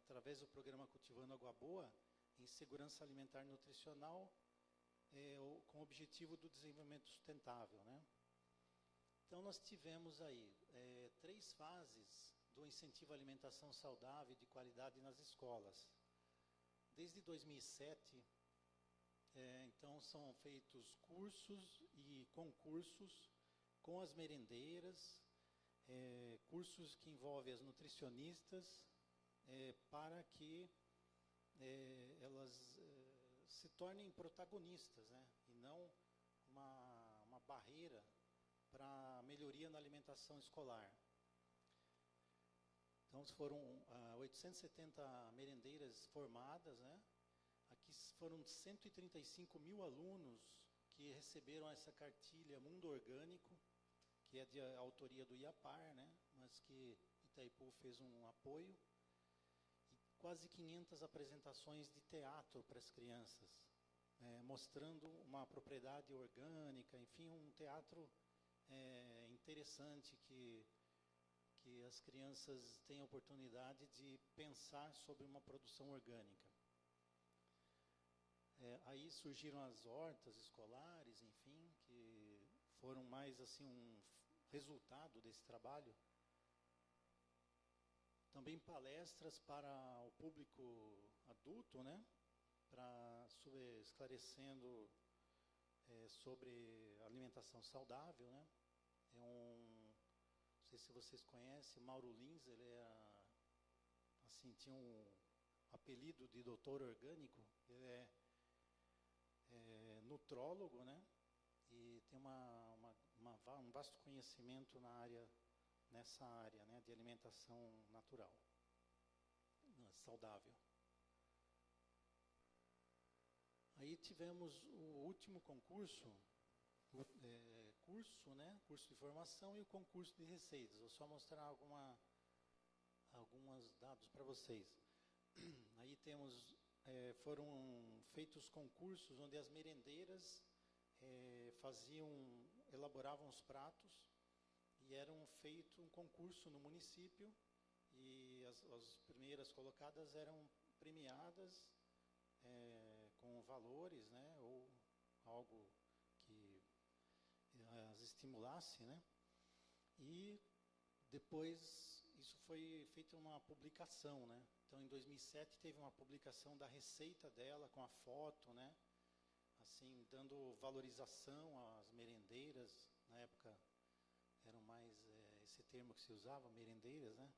através do programa Cultivando Água Boa, em segurança alimentar e nutricional, com o objetivo do desenvolvimento sustentável, né? Então, nós tivemos aí 3 fases do incentivo à alimentação saudável e de qualidade nas escolas. Desde 2007, então, são feitos cursos e concursos com as merendeiras, cursos que envolvem as nutricionistas, para que elas se tornem protagonistas, né? E não uma barreira para a melhoria na alimentação escolar. Então, foram 870 merendeiras formadas, né? Aqui foram 135.000 alunos que receberam essa cartilha Mundo Orgânico, que é de autoria do IAPAR, né? Mas que Itaipu fez um apoio. E quase 500 apresentações de teatro para as crianças, mostrando uma propriedade orgânica, enfim, um teatro interessante que as crianças têm a oportunidade de pensar sobre uma produção orgânica. Aí surgiram as hortas escolares, enfim, que foram mais assim um resultado desse trabalho. Também palestras para o público adulto, né, esclarecendo sobre alimentação saudável, né. Não sei se vocês conhecem, Mauro Lins, ele assim, tinha um apelido de doutor orgânico. Ele é nutrólogo, né, e tem um vasto conhecimento nessa área, né, de alimentação natural, saudável. Aí tivemos o último concurso, curso de formação e o concurso de receitas. Vou só mostrar alguns dados para vocês. Aí temos, foram feitos concursos onde as merendeiras elaboravam os pratos e eram feito um concurso no município e as primeiras colocadas eram premiadas com valores, né, ou algo que as estimulasse, né? E depois isso foi feito uma publicação, né? Então, em 2007 teve uma publicação da receita dela com a foto, né? Assim, dando valorização às merendeiras. Na época era mais esse termo que se usava, merendeiras, né?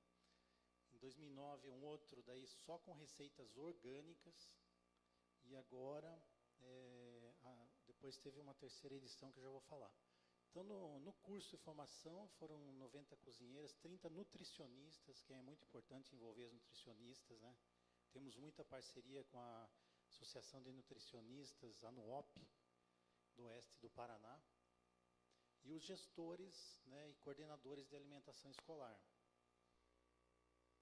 Em 2009 um outro daí só com receitas orgânicas. E agora depois teve uma terceira edição que eu já vou falar. Então, no curso de formação, foram 90 cozinheiras, 30 nutricionistas, que é muito importante envolver as nutricionistas, né? Temos muita parceria com a Associação de Nutricionistas, a NUOP, do oeste do Paraná, e os gestores, né, e coordenadores de alimentação escolar.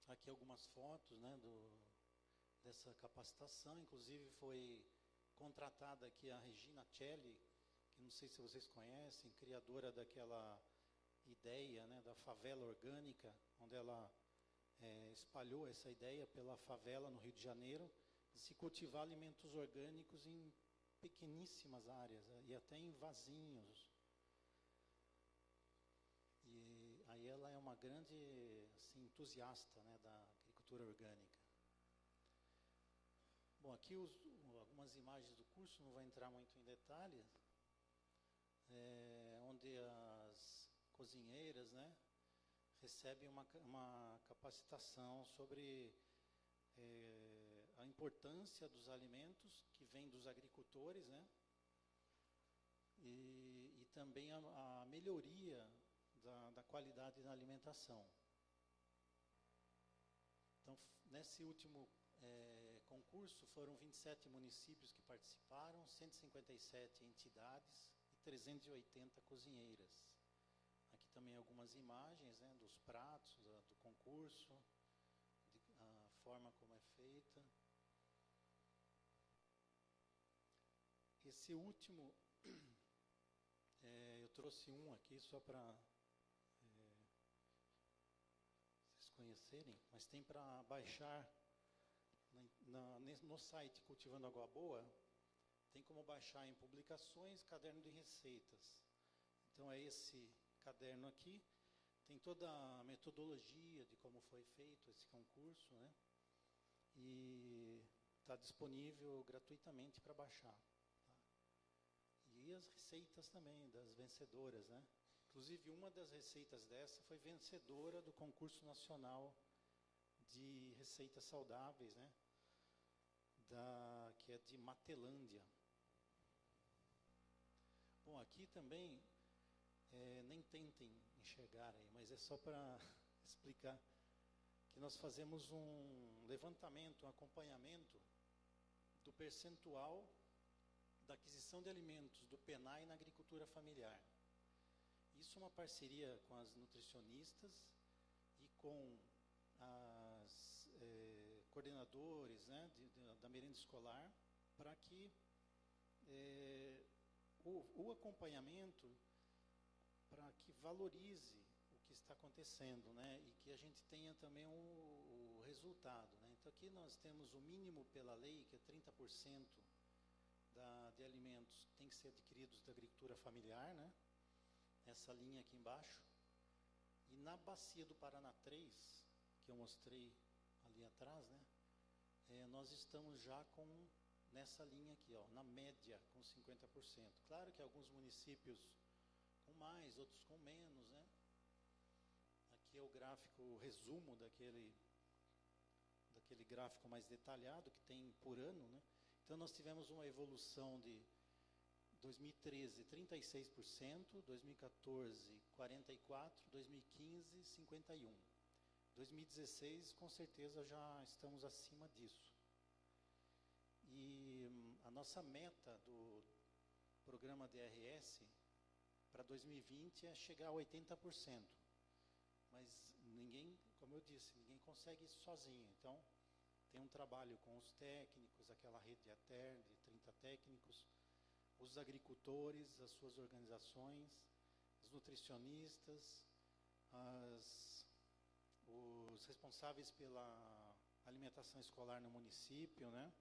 Aqui algumas fotos, né, dessa capacitação, inclusive foi contratada aqui a Regina Celli, que não sei se vocês conhecem, criadora daquela ideia, né, da favela orgânica, onde ela espalhou essa ideia pela favela no Rio de Janeiro, de se cultivar alimentos orgânicos em pequeníssimas áreas, e até em vasinhos. E aí ela é uma grande assim, entusiasta, né, da agricultura orgânica. Bom, aqui algumas imagens do curso, não vou entrar muito em detalhes, onde as cozinheiras, né, recebem uma capacitação sobre a importância dos alimentos que vêm dos agricultores, né, e também a melhoria da qualidade da alimentação. Então, nesse último concurso, foram 27 municípios que participaram, 157 entidades e 380 cozinheiras. Aqui também algumas imagens, né, dos pratos, do concurso, a forma como é feita. Esse último, eu trouxe um aqui só para vocês conhecerem, mas tem para baixar no site Cultivando Água Boa, tem como baixar em publicações, caderno de receitas. Então é esse caderno aqui, tem toda a metodologia de como foi feito esse concurso, né? E está disponível gratuitamente para baixar. Tá? E as receitas também das vencedoras, né? Inclusive uma das receitas dessa foi vencedora do concurso nacional de receitas saudáveis, né? Que é de Matelândia. Bom, aqui também, nem tentem enxergar aí, mas é só para explicar que nós fazemos um levantamento, um acompanhamento do percentual da aquisição de alimentos do PENAI na agricultura familiar. Isso é uma parceria com as nutricionistas e com as coordenadores, né, da merenda escolar, para que o acompanhamento, para que valorize o que está acontecendo, né, e que a gente tenha também o resultado, né. Então aqui nós temos o mínimo pela lei, que é 30% de alimentos tem que ser adquiridos da agricultura familiar, né, essa linha aqui embaixo. E na bacia do Paraná 3, que eu mostrei ali atrás, né, nós estamos já nessa linha aqui, ó, na média, com 50%. Claro que alguns municípios com mais, outros com menos, né. Aqui é o gráfico, o resumo daquele gráfico mais detalhado que tem por ano, né. Então nós tivemos uma evolução de 2013, 36%, 2014, 44%, 2015, 51%. 2016, com certeza, já estamos acima disso. E a nossa meta do programa DRS para 2020 é chegar a 80%. Mas ninguém, como eu disse, ninguém consegue isso sozinho. Então, tem um trabalho com os técnicos, aquela rede de ATER, de 30 técnicos, os agricultores, as suas organizações, os nutricionistas, os responsáveis pela alimentação escolar no município, né?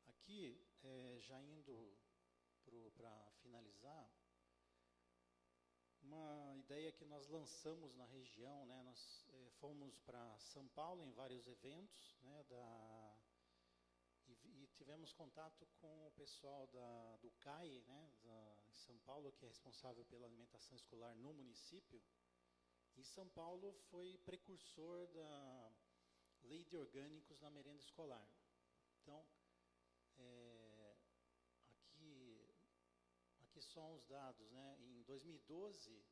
Aqui, já indo para finalizar, uma ideia que nós lançamos na região, né? Nós fomos para São Paulo em vários eventos, né? E tivemos contato com o pessoal do CAI, né, em São Paulo, que é responsável pela alimentação escolar no município. E São Paulo foi precursor da lei de orgânicos na merenda escolar. Então, aqui são os dados, né? Em 2012,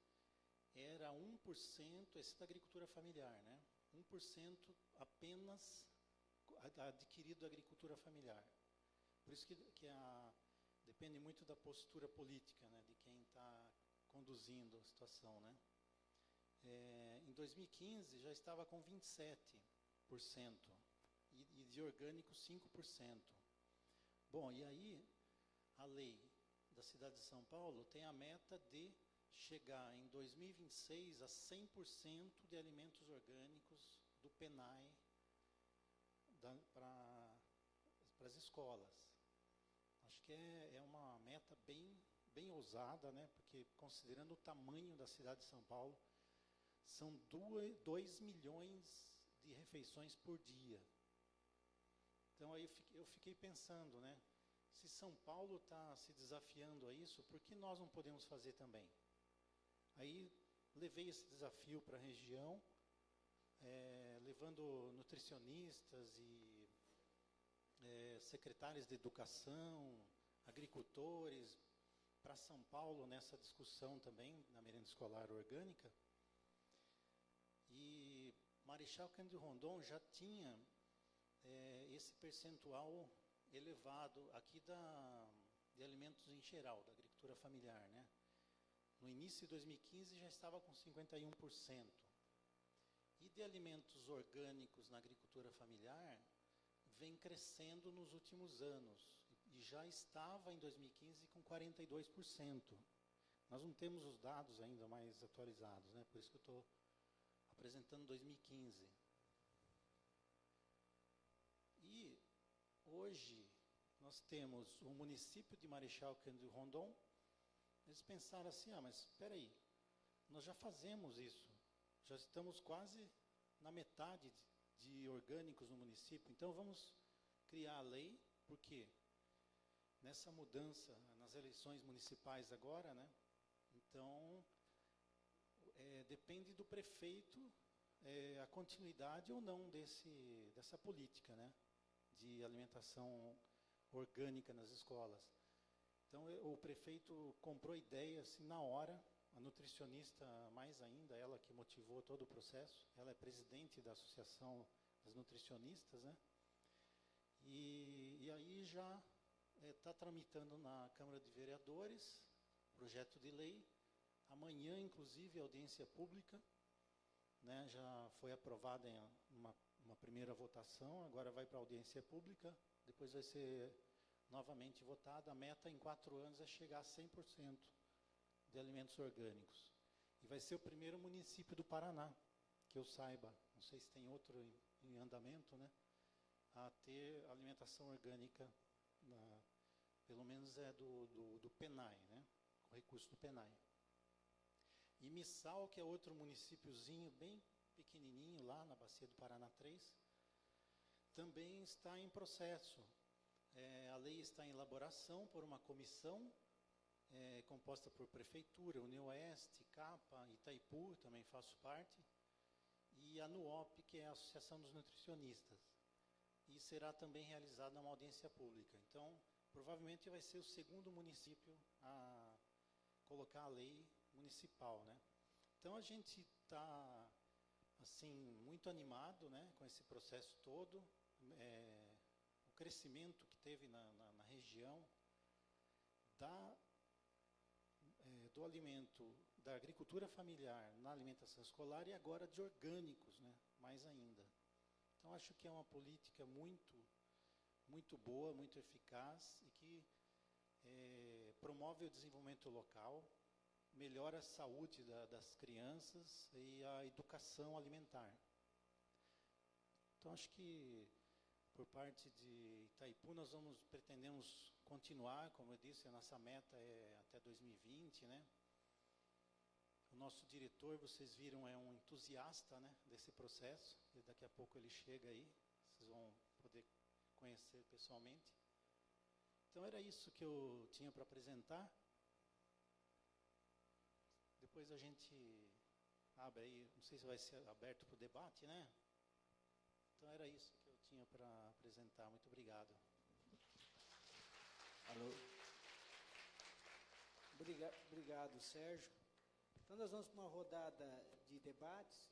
era 1%, esse da agricultura familiar, né? 1% apenas adquirido da agricultura familiar. Por isso que depende muito da postura política, né, de quem está conduzindo a situação, né. Em 2015 já estava com 27% e de orgânico 5%. Bom, e aí a lei da cidade de São Paulo tem a meta de chegar em 2026 a 100% de alimentos orgânicos do PENAI para as escolas. Acho que é uma meta bem ousada, né? Porque considerando o tamanho da cidade de São Paulo, são 2 milhões de refeições por dia. Então aí eu fiquei pensando, né? Se São Paulo está se desafiando a isso, por que nós não podemos fazer também? Aí levei esse desafio para a região, levando nutricionistas e secretários de educação, agricultores, para São Paulo nessa discussão também, na merenda escolar orgânica. E Marechal Cândido Rondon já tinha esse percentual elevado aqui de alimentos em geral, da agricultura familiar, né? No início de 2015 já estava com 51%. E de alimentos orgânicos na agricultura familiar vem crescendo nos últimos anos. E já estava em 2015 com 42%. Nós não temos os dados ainda mais atualizados, né? Por isso que eu estou apresentando 2015. E hoje nós temos o município de Marechal Cândido Rondon. Eles pensaram assim, mas espera aí, nós já fazemos isso, já estamos quase na metade de orgânicos no município, então vamos criar a lei, porque nessa mudança, nas eleições municipais agora, né, então depende do prefeito a continuidade ou não dessa política, né, de alimentação orgânica nas escolas. Então, o prefeito comprou ideia assim, na hora, a nutricionista mais ainda, ela que motivou todo o processo, ela é presidente da Associação das Nutricionistas, né? E aí já está tramitando na Câmara de Vereadores, projeto de lei. Amanhã, inclusive, audiência pública, né? Já foi aprovada em uma primeira votação, agora vai para a audiência pública, depois vai ser novamente votada. A meta em 4 anos é chegar a 100% de alimentos orgânicos. E vai ser o primeiro município do Paraná, que eu saiba, não sei se tem outro em andamento, né, a ter alimentação orgânica, pelo menos do PENAI, né, o recurso do PENAI. E Missal, que é outro municípiozinho bem pequenininho, lá na Bacia do Paraná 3, também está em processo. A lei está em elaboração por uma comissão composta por Prefeitura, União Oeste, CAPA, Itaipu, também faço parte, e a NUOP, que é a Associação dos Nutricionistas. E será também realizada uma audiência pública. Então, provavelmente vai ser o segundo município a colocar a lei municipal, né? Então, a gente está, assim, muito animado, né, com esse processo todo. O crescimento que teve na região do alimento, da agricultura familiar na alimentação escolar e agora de orgânicos, né, mais ainda. Então, acho que é uma política muito boa, muito eficaz e que promove o desenvolvimento local, melhora a saúde das crianças e a educação alimentar. Então, acho que por parte de Itaipu, nós pretendemos continuar, como eu disse, a nossa meta é até 2020, né? O nosso diretor, vocês viram, é um entusiasta, né, desse processo, e daqui a pouco ele chega aí, vocês vão poder conhecer pessoalmente. Então, era isso que eu tinha para apresentar. Depois a gente abre aí, não sei se vai ser aberto para o debate, né? Então, era isso que eu tinha para apresentar. Muito obrigado. Alô. Obrigado, Sérgio. Então, nós vamos para uma rodada de debates,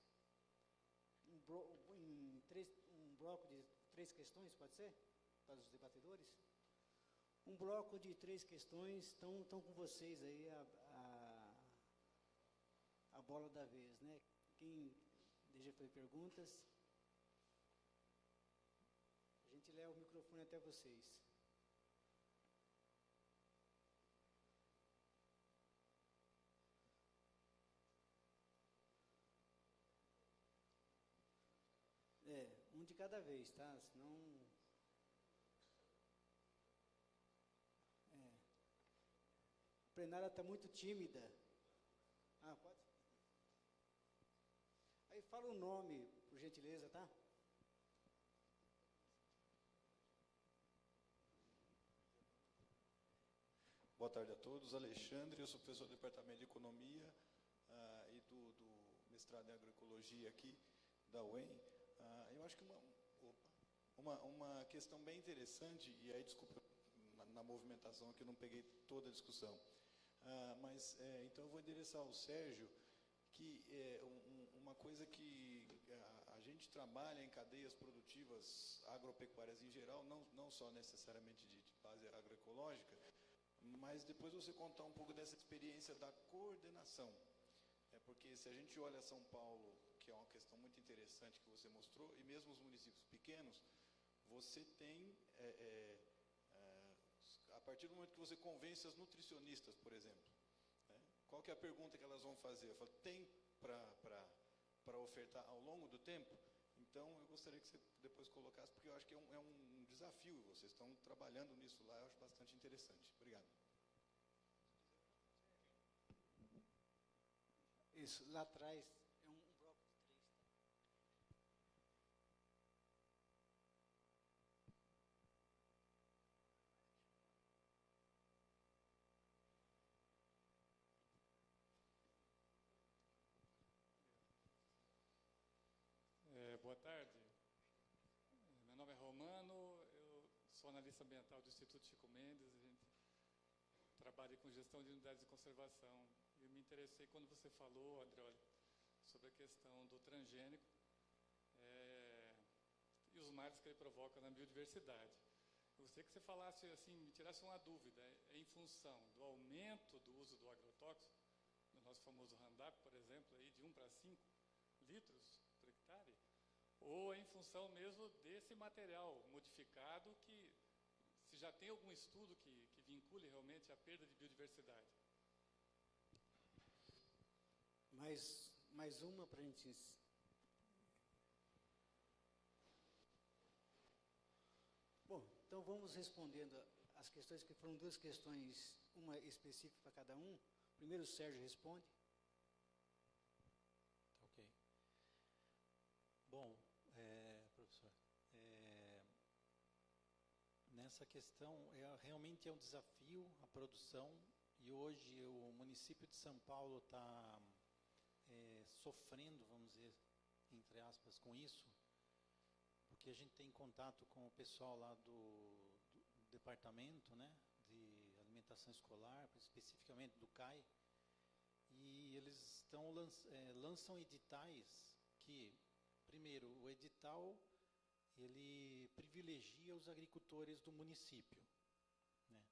um bloco de 3 questões, pode ser? Para os debatedores? Um bloco de 3 questões, estão com vocês aí a bola da vez, né? Quem deseja fazer perguntas, a gente leva o microfone até vocês. Um de cada vez, tá? Senão... A plenária está muito tímida. Pode? Aí fala o nome, por por gentileza, tá? Boa tarde a todos. Alexandre, eu sou professor do Departamento de Economia e do mestrado em Agroecologia aqui da UEM. Eu acho que uma questão bem interessante, e aí desculpa na movimentação que eu não peguei toda a discussão, então eu vou endereçar ao Sérgio, que uma coisa que a gente trabalha em cadeias produtivas agropecuárias em geral, não só necessariamente de base agroecológica, mas depois você contar um pouco dessa experiência da coordenação. Porque se a gente olha São Paulo, que é uma questão muito interessante que você mostrou, e mesmo os municípios pequenos, você tem, a partir do momento que você convence as nutricionistas, por exemplo, né, qual que é a pergunta que elas vão fazer? Eu falo, tem para ofertar ao longo do tempo? Então, eu gostaria que você depois colocasse, porque eu acho que é um desafio, vocês estão trabalhando nisso lá, eu acho bastante interessante. Obrigado. Isso, lá atrás é um bloco de 3. Boa tarde. Meu nome é Romano, eu sou analista ambiental do Instituto Chico Mendes, a gente trabalha com gestão de unidades de conservação. Eu me interessei quando você falou, Andreoli, sobre a questão do transgênico e os males que ele provoca na biodiversidade. Eu gostaria que você falasse, assim, me tirasse uma dúvida, em função do aumento do uso do agrotóxico, do nosso famoso Roundup, por exemplo, aí de 1 para 5 litros por hectare, ou em função mesmo desse material modificado que, se já tem algum estudo que vincule realmente a perda de biodiversidade. Mais uma para a gente... Bom, então vamos respondendo as questões, que foram 2 questões, uma específica para cada um. Primeiro o Sérgio responde. Ok. Bom, professor, nessa questão, realmente é um desafio a produção, e hoje o município de São Paulo está sofrendo, vamos dizer, entre aspas, com isso, porque a gente tem contato com o pessoal lá do departamento, né, de alimentação escolar, especificamente do CAI, e eles lançam editais que, primeiro, o edital ele privilegia os agricultores do município, né?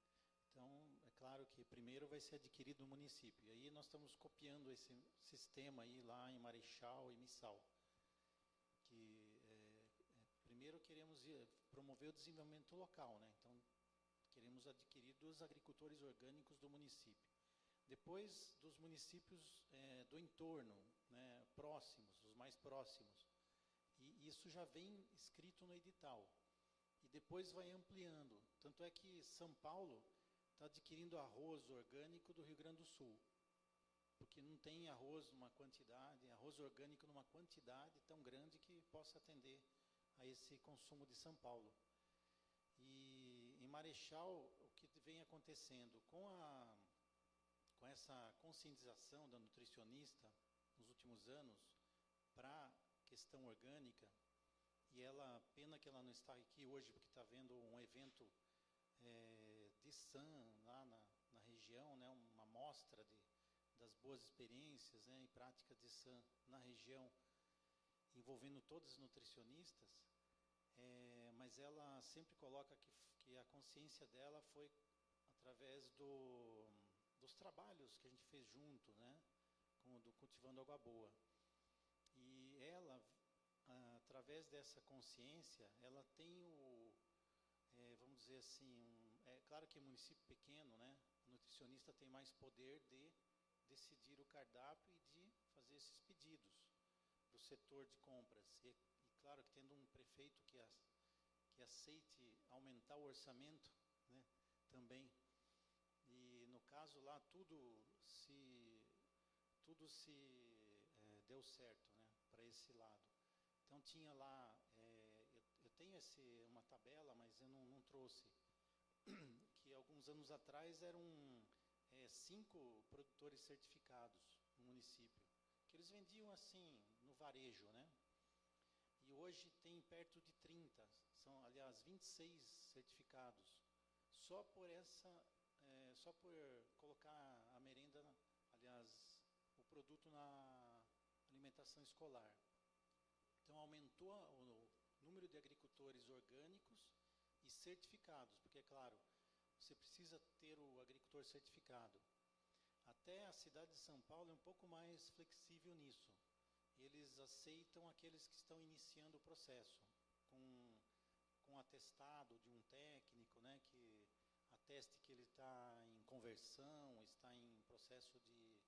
Então, é claro que primeiro vai ser adquirido no município. E aí nós estamos copiando esse sistema aí lá em Marechal e Missal, que primeiro queremos promover o desenvolvimento local, né? Então, queremos adquirir dos agricultores orgânicos do município. Depois, dos municípios do entorno, né, próximos, os mais próximos. E isso já vem escrito no edital. E depois vai ampliando. Tanto é que São Paulo está adquirindo arroz orgânico do Rio Grande do Sul. Porque não tem arroz orgânico numa quantidade tão grande que possa atender a esse consumo de São Paulo. E em Marechal, o que vem acontecendo com essa conscientização da nutricionista nos últimos anos para a questão orgânica, e pena que ela não está aqui hoje, porque está vendo um evento de SAM lá na região, né, uma mostra das boas experiências, né, e práticas de SAM na região, envolvendo todos os nutricionistas, mas ela sempre coloca que a consciência dela foi através dos trabalhos que a gente fez junto, né, do Cultivando Água Boa. E ela, através dessa consciência, ela tem vamos dizer assim, é claro que em município pequeno, né, o nutricionista tem mais poder de decidir o cardápio e de fazer esses pedidos para o setor de compras. E claro que tendo um prefeito que aceite aumentar o orçamento, né, também. E no caso lá tudo se deu certo, né, para esse lado. Então tinha lá, eu tenho uma tabela, mas eu não trouxe, que alguns anos atrás eram 5 produtores certificados no município, que eles vendiam assim, no varejo, né? E hoje tem perto de 30, são, aliás, 26 certificados, só por colocar a merenda, aliás, o produto na alimentação escolar. Então, aumentou o número de agricultores orgânicos e certificados, porque, é claro, você precisa ter o agricultor certificado. Até a cidade de São Paulo é um pouco mais flexível nisso. Eles aceitam aqueles que estão iniciando o processo, com atestado de um técnico, né, que ateste que ele está em conversão, está em processo de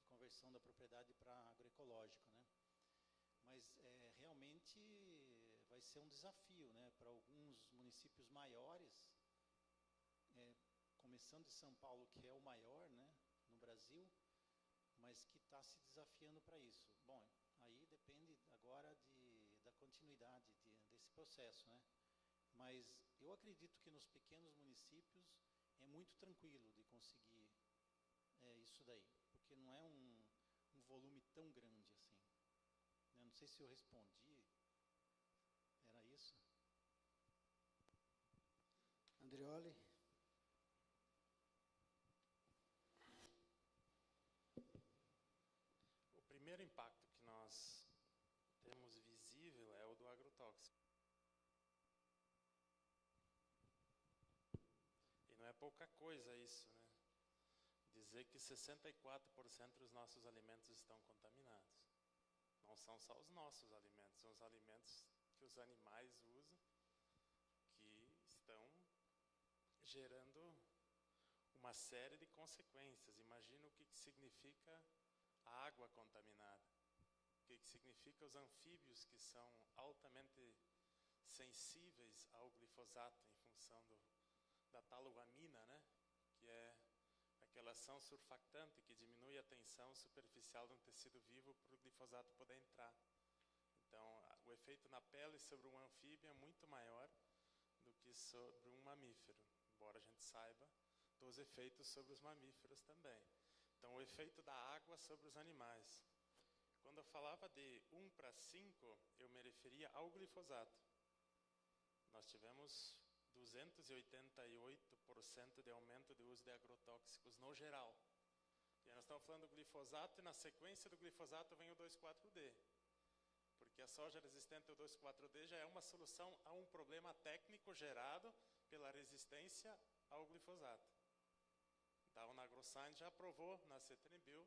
conversão da propriedade para agroecológico, né? Mas realmente vai ser um desafio, né, para alguns municípios maiores, começando de São Paulo, que é o maior, né, no Brasil, mas que está se desafiando para isso. Bom, aí depende agora da continuidade desse processo, né? Mas eu acredito que nos pequenos municípios é muito tranquilo de conseguir isso daí, porque não é um volume tão grande assim. Eu não sei se eu respondi. Era isso? Andreoli. O primeiro impacto que nós temos visível é o do agrotóxico. E não é pouca coisa isso, né? Dizer que 64% dos nossos alimentos estão contaminados. Não são só os nossos alimentos, são os alimentos que os animais usam, que estão gerando uma série de consequências. Imagina o que significa a água contaminada, o que significa os anfíbios que são altamente sensíveis ao glifosato em função da taloamina, né? Que é aquela ação surfactante que diminui a tensão superficial de um tecido vivo para o glifosato poder entrar. Então, o efeito na pele sobre um anfíbio é muito maior do que sobre um mamífero, embora a gente saiba dos efeitos sobre os mamíferos também. Então, o efeito da água sobre os animais. Quando eu falava de 1 para 5, eu me referia ao glifosato. Nós tivemos 288% de aumento de uso de agrotóxicos no geral. E nós estamos falando do glifosato e na sequência do glifosato vem o 2,4-D. Porque a soja resistente ao 2,4-D já é uma solução a um problema técnico gerado pela resistência ao glifosato. Da UNAgroScience já aprovou na CTNBio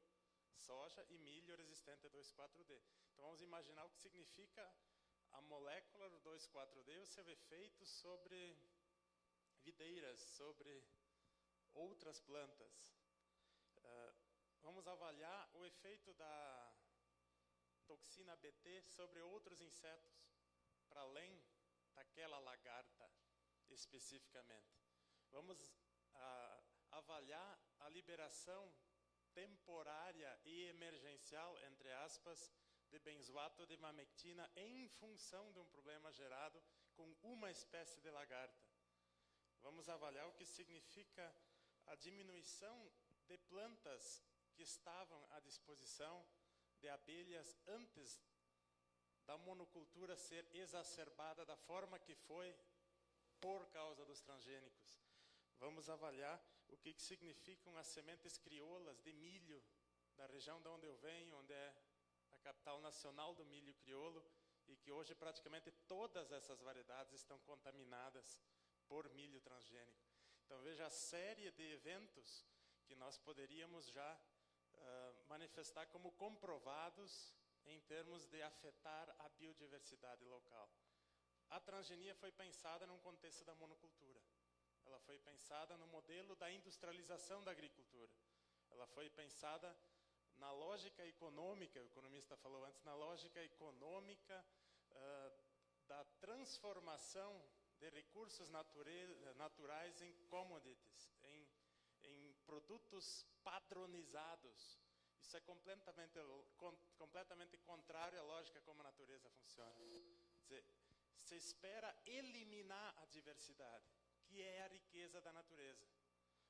soja e milho resistente a 2,4-D. Então vamos imaginar o que significa a molécula do 2,4-D e o seu efeito sobre videiras, sobre outras plantas. Vamos avaliar o efeito da toxina BT sobre outros insetos, para além daquela lagarta especificamente. Vamos avaliar a liberação temporária e emergencial, entre aspas, de benzoato de mamectina em função de um problema gerado com uma espécie de lagarta. Vamos avaliar o que significa a diminuição de plantas que estavam à disposição de abelhas antes da monocultura ser exacerbada da forma que foi por causa dos transgênicos. Vamos avaliar o que significam as sementes crioulas de milho da região de onde eu venho, onde é a capital nacional do milho crioulo, e que hoje praticamente todas essas variedades estão contaminadas por milho transgênico. Então veja a série de eventos que nós poderíamos já manifestar como comprovados em termos de afetar a biodiversidade local. A transgenia foi pensada num contexto da monocultura. Ela foi pensada no modelo da industrialização da agricultura. Ela foi pensada na lógica econômica, o economista falou antes, na lógica econômica da transformação de recursos naturais em commodities, em produtos padronizados. Isso é completamente contrário à lógica como a natureza funciona. Quer dizer, se espera eliminar a diversidade, que é a riqueza da natureza.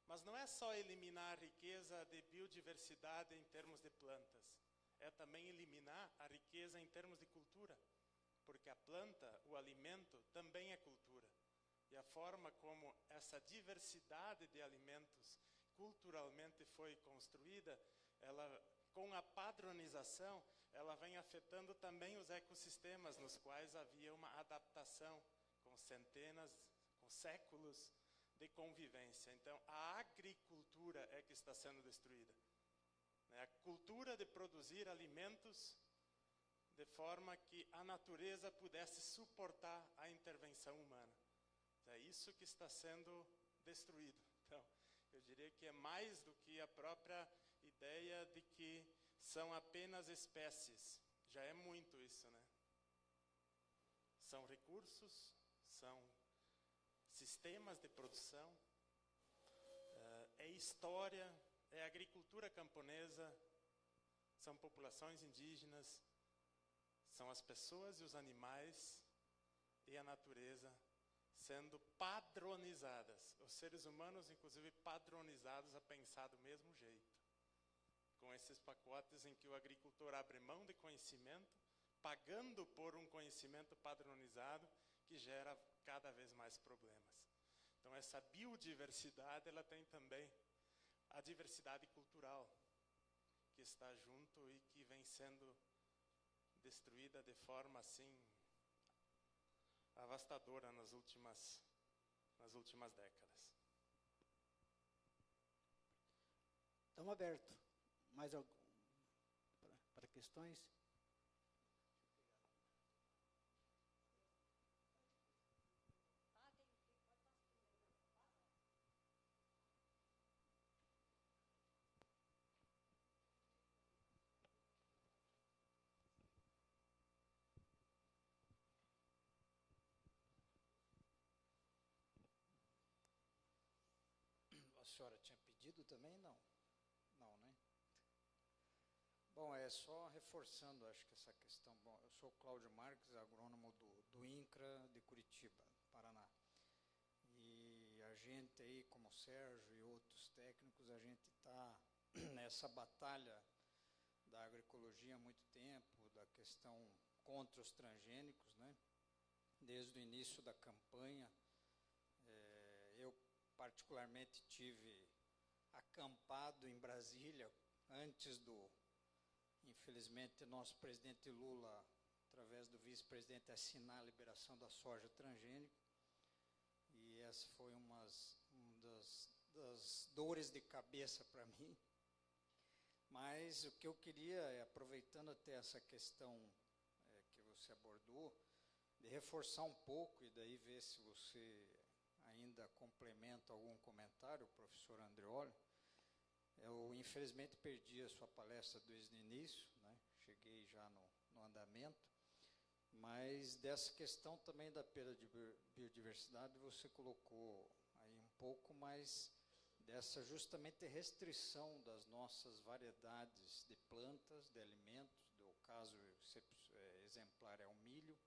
Mas não é só eliminar a riqueza de biodiversidade em termos de plantas, é também eliminar a riqueza em termos de cultura, porque a planta, o alimento, também é cultura. E a forma como essa diversidade de alimentos culturalmente foi construída, ela, com a padronização, ela vem afetando também os ecossistemas nos quais havia uma adaptação com com séculos de convivência. Então, a agricultura é que está sendo destruída. A cultura de produzir alimentos de forma que a natureza pudesse suportar a intervenção humana. É isso que está sendo destruído. Então, eu diria que é mais do que a própria ideia de que são apenas espécies. Já é muito isso, né? São recursos, são sistemas de produção, é história, é agricultura camponesa, são populações indígenas, são as pessoas e os animais e a natureza sendo padronizadas. Os seres humanos, inclusive, padronizados a pensar do mesmo jeito. Com esses pacotes em que o agricultor abre mão de conhecimento, pagando por um conhecimento padronizado que gera cada vez mais problemas. Então, essa biodiversidade, ela tem também a diversidade cultural, que está junto e que vem sendo destruída de forma, assim, avastadora nas últimas décadas. Estamos abertos. Mais algum para questões? A senhora tinha pedido também? Não. Não, né? Bom, é só reforçando, acho que essa questão. Bom, eu sou Cláudio Marques, agrônomo do INCRA de Curitiba, Paraná. E a gente aí, como o Sérgio e outros técnicos, a gente está nessa batalha da agroecologia há muito tempo, da questão contra os transgênicos, né? Desde o início da campanha. Eu particularmente tive acampado em Brasília antes infelizmente, nosso presidente Lula, através do vice-presidente, assinar a liberação da soja transgênica. E essa foi uma das dores de cabeça para mim. Mas o que eu queria, aproveitando até essa questão que você abordou, de reforçar um pouco e daí ver se você ainda complementa algum comentário, professor Andreoli. Eu, infelizmente, perdi a sua palestra desde o início, né? Cheguei já no andamento, mas dessa questão também da perda de biodiversidade, você colocou aí um pouco mais dessa justamente restrição das nossas variedades de plantas, de alimentos, o caso exemplar é o milho,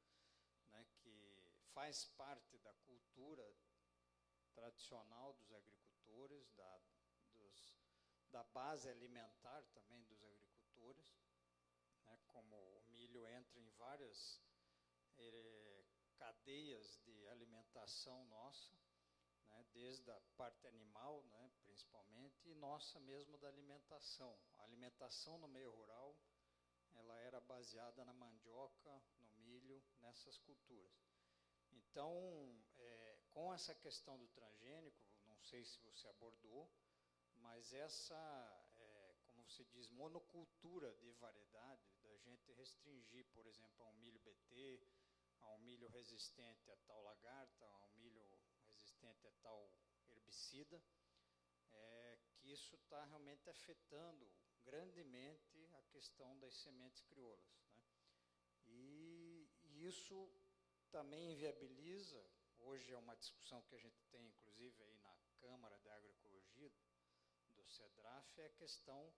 né, que faz parte da cultura tradicional dos agricultores, da base alimentar também dos agricultores, né, como o milho entra em várias cadeias de alimentação nossa, né, desde a parte animal, né, principalmente, e nossa mesmo da alimentação. A alimentação no meio rural, ela era baseada na mandioca, no milho, nessas culturas. Então, com essa questão do transgênico, não sei se você abordou, mas como você diz, monocultura de variedade, da gente restringir, por exemplo, a um milho BT, a um milho resistente a tal lagarta, a um milho resistente a tal herbicida, que isso está realmente afetando grandemente a questão das sementes crioulas, né? E isso também inviabiliza, hoje é uma discussão que a gente tem, inclusive, aí na Câmara da Agroecologia, do CEDRAF, é a questão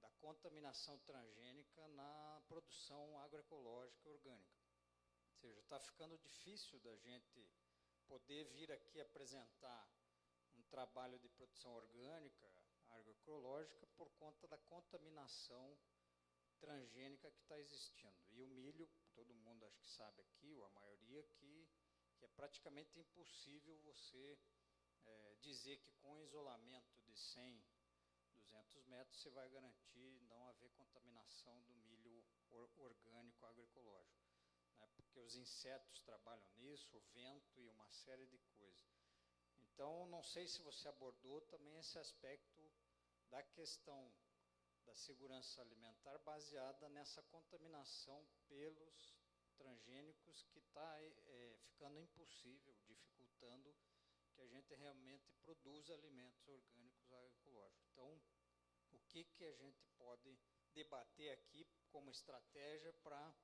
da contaminação transgênica na produção agroecológica orgânica. Ou seja, está ficando difícil da gente poder vir aqui apresentar um trabalho de produção orgânica, agroecológica, por conta da contaminação transgênica que está existindo. E o milho, todo mundo acho que sabe aqui, ou a maioria, que é praticamente impossível você dizer que com isolamento de 100, 200 metros você vai garantir não haver contaminação do milho orgânico agroecológico, né? Porque os insetos trabalham nisso, o vento e uma série de coisas. Então, não sei se você abordou também esse aspecto da questão da segurança alimentar baseada nessa contaminação pelos transgênicos que está ficando impossível, dificultando que a gente realmente produza alimentos orgânicos agroecológicos. Então, o que a gente pode debater aqui como estratégia para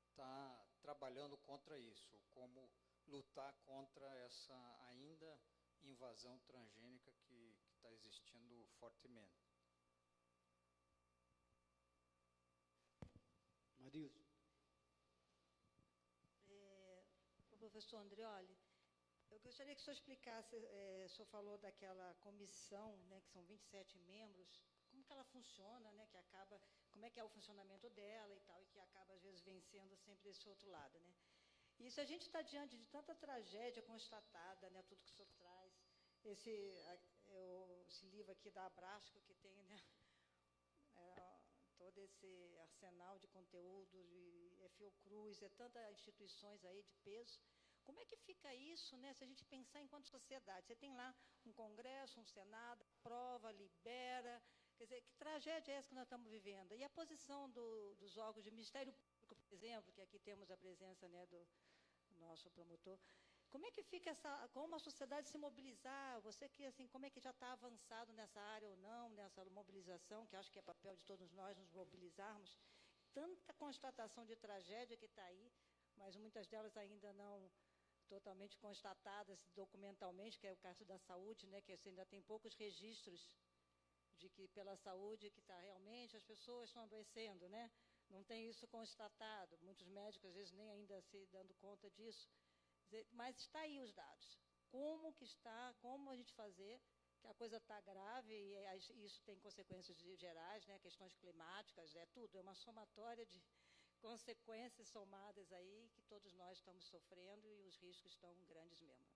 estar trabalhando contra isso, como lutar contra essa ainda invasão transgênica que está existindo fortemente. Marilson. Professor Andreoli, eu gostaria que o senhor explicasse, o senhor falou daquela comissão, né, que são 27 membros, como que ela funciona, né, que acaba, como é que é o funcionamento dela e tal, e que acaba, às vezes, vencendo sempre desse outro lado, né? E se a gente está diante de tanta tragédia constatada, né, tudo que o senhor traz, esse livro aqui da Abrasco, que tem, né, todo esse arsenal de conteúdo, de Fiocruz, tantas instituições aí de peso. Como é que fica isso, né, se a gente pensar enquanto sociedade? Você tem lá um Congresso, um Senado, aprova, libera. Quer dizer, que tragédia é essa que nós estamos vivendo? E a posição dos órgãos de Ministério Público, por exemplo, que aqui temos a presença, né, do nosso promotor. Como é que fica como a sociedade se mobilizar? Você que, assim, como é que já está avançado nessa área ou não, nessa mobilização, que acho que é papel de todos nós nos mobilizarmos. Tanta constatação de tragédia que está aí, mas muitas delas ainda não totalmente constatadas documentalmente, que é o caso da saúde, né, que ainda tem poucos registros de que pela saúde que está realmente as pessoas estão adoecendo, né? Não tem isso constatado. Muitos médicos, às vezes, nem ainda se dando conta disso. Mas está aí os dados. Como que está, como a gente fazer, que a coisa está grave, e isso tem consequências gerais, né, questões climáticas, tudo. É uma somatória de consequências somadas aí, que todos nós estamos sofrendo, e os riscos estão grandes mesmo.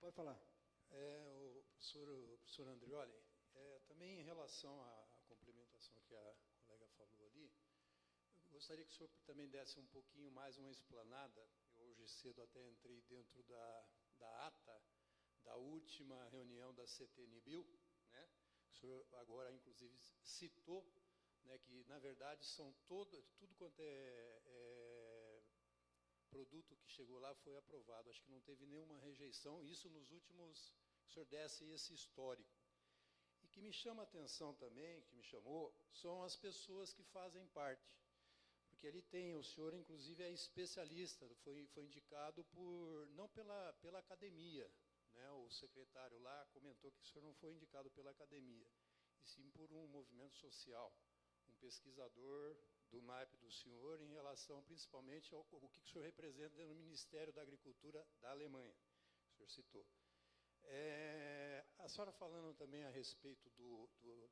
Pode falar. O professor Andreoli, também em relação à complementação que a colega falou ali, eu gostaria que o senhor também desse um pouquinho mais uma explanada. Eu hoje cedo até entrei dentro da ata da última reunião da CTNBio, né? O senhor agora, inclusive, citou, né, que, na verdade, são tudo quanto produto que chegou lá foi aprovado. Acho que não teve nenhuma rejeição, isso nos últimos, o senhor desse esse histórico. E que me chama a atenção também, que me chamou, são as pessoas que fazem parte. Porque ali tem, o senhor inclusive é especialista, foi indicado não pela academia, né? O secretário lá comentou que o senhor não foi indicado pela academia, e sim por um movimento social, um pesquisador do naipe do senhor em relação principalmente ao que o senhor representa no Ministério da Agricultura da Alemanha, que o senhor citou. A senhora falando também a respeito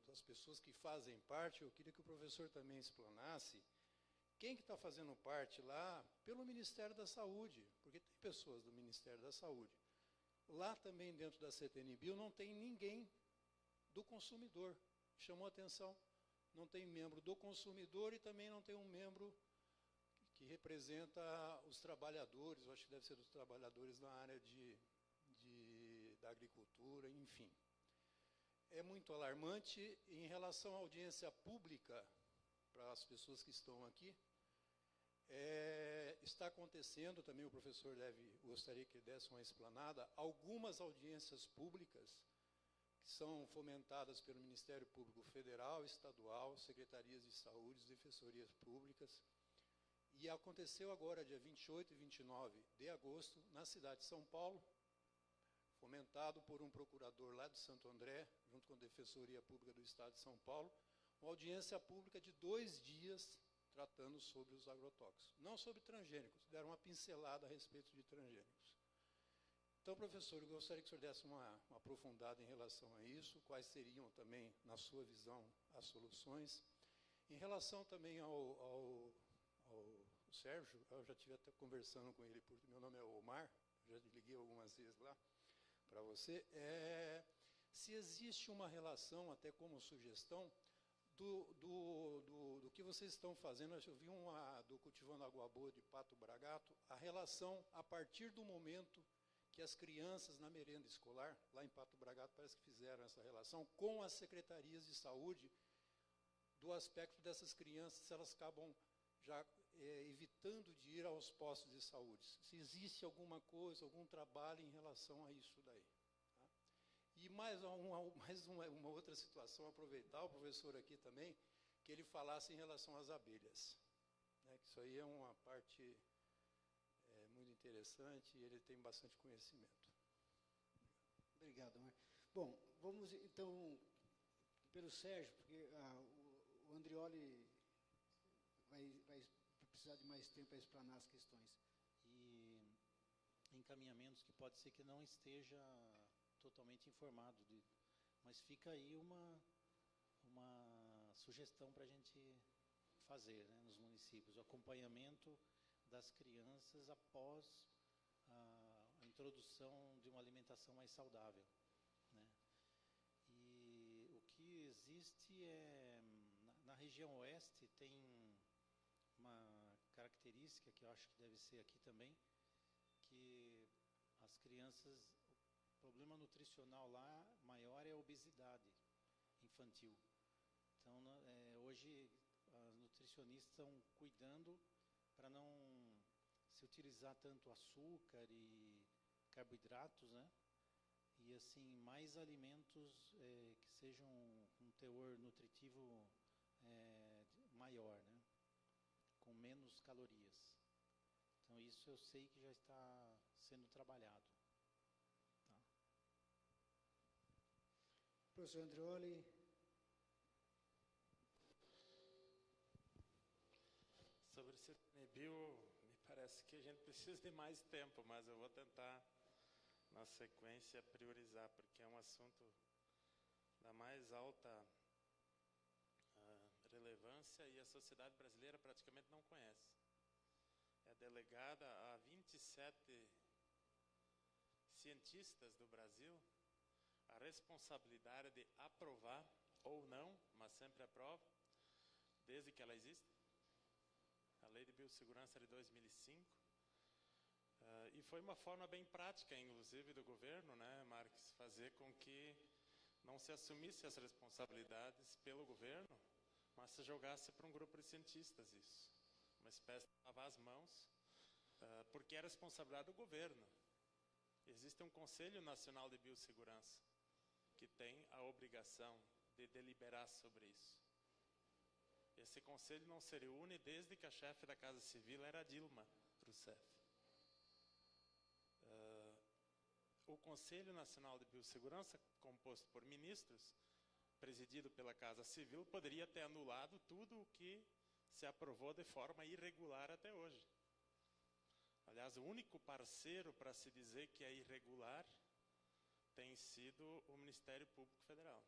das pessoas que fazem parte, eu queria que o professor também explanasse quem que está fazendo parte lá pelo Ministério da Saúde, porque tem pessoas do Ministério da Saúde. Lá também dentro da CTNBio não tem ninguém do consumidor, chamou a atenção. Não tem membro do consumidor e também não tem um membro que representa os trabalhadores, eu acho que deve ser dos trabalhadores na área da agricultura, enfim. É muito alarmante. Em relação à audiência pública, para as pessoas que estão aqui, está acontecendo, também o professor gostaria que desse uma explanada, algumas audiências públicas que são fomentadas pelo Ministério Público Federal, Estadual, Secretarias de Saúde, Defensorias Públicas. E aconteceu agora, dia 28 e 29 de agosto, na cidade de São Paulo. fomentado por um procurador lá de Santo André, junto com a Defensoria Pública do Estado de São Paulo, uma audiência pública de 2 dias tratando sobre os agrotóxicos. Não sobre transgênicos, deram uma pincelada a respeito de transgênicos. Então, professor, eu gostaria que o senhor desse uma aprofundada em relação a isso, quais seriam também, na sua visão, as soluções. Em relação também ao Sérgio, eu já estive até conversando com ele, porque meu nome é Omar, já liguei algumas vezes lá para você, se existe uma relação, até como sugestão, do que vocês estão fazendo. Eu vi do Cultivando Água Boa de Pato Bragato, a relação a partir do momento que as crianças na merenda escolar, lá em Pato Bragato, parece que fizeram essa relação com as secretarias de saúde, do aspecto dessas crianças, se elas acabam já evitando de ir aos postos de saúde. Se existe alguma coisa, algum trabalho em relação a isso daí. Tá? E mais uma outra situação, aproveitar o professor aqui também, que ele falasse em relação às abelhas. Né, que isso aí é uma parte muito interessante e ele tem bastante conhecimento. Obrigado, Omar. Bom, vamos então pelo Sérgio, porque o Andrioli vai precisar de mais tempo para explanar as questões. E encaminhamentos que pode ser que não esteja totalmente informado, mas fica aí uma sugestão para a gente fazer, né, nos municípios, o acompanhamento das crianças após a introdução de uma alimentação mais saudável, né? E o que existe na região oeste tem uma característica que eu acho que deve ser aqui também, que as crianças, o problema nutricional lá maior é a obesidade infantil. Então, hoje, as nutricionistas estão cuidando para não se utilizar tanto açúcar e carboidratos, né? E assim, mais alimentos que sejam um teor nutritivo maior, né? Com menos calorias. Então, isso eu sei que já está sendo trabalhado. Tá? Professor Andrioli. Sobre esse CNBio, me parece que a gente precisa de mais tempo, mas eu vou tentar, na sequência, priorizar, porque é um assunto da mais alta relevância e a sociedade brasileira praticamente não conhece. É delegada a 27 cientistas do Brasil a responsabilidade de aprovar ou não, mas sempre aprova, desde que ela existe. A Lei de Biossegurança de 2005, e foi uma forma bem prática, inclusive, do governo, né, Marques, fazer com que não se assumisse as responsabilidades pelo governo, mas se jogasse para um grupo de cientistas isso. Uma espécie de lavar as mãos, porque é responsabilidade do governo. Existe um Conselho Nacional de Biossegurança, que tem a obrigação de deliberar sobre isso. Esse conselho não se reúne desde que a chefe da Casa Civil era Dilma Rousseff. O Conselho Nacional de Biossegurança, composto por ministros, presidido pela Casa Civil, poderia ter anulado tudo o que se aprovou de forma irregular até hoje. Aliás, o único parceiro para se dizer que é irregular tem sido o Ministério Público Federal.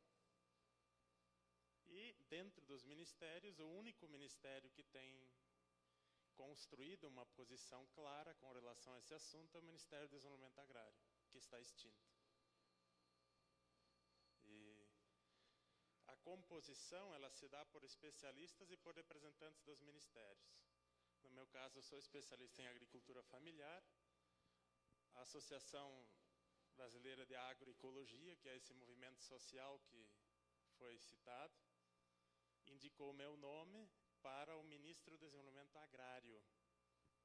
E, dentro dos ministérios, o único ministério que tem construído uma posição clara com relação a esse assunto é o Ministério do Desenvolvimento Agrário, que está extinto. E a composição, ela se dá por especialistas e por representantes dos ministérios. No meu caso, eu sou especialista em agricultura familiar. A Associação Brasileira de Agroecologia, que é esse movimento social que foi citado, indicou o meu nome para o ministro do Desenvolvimento Agrário.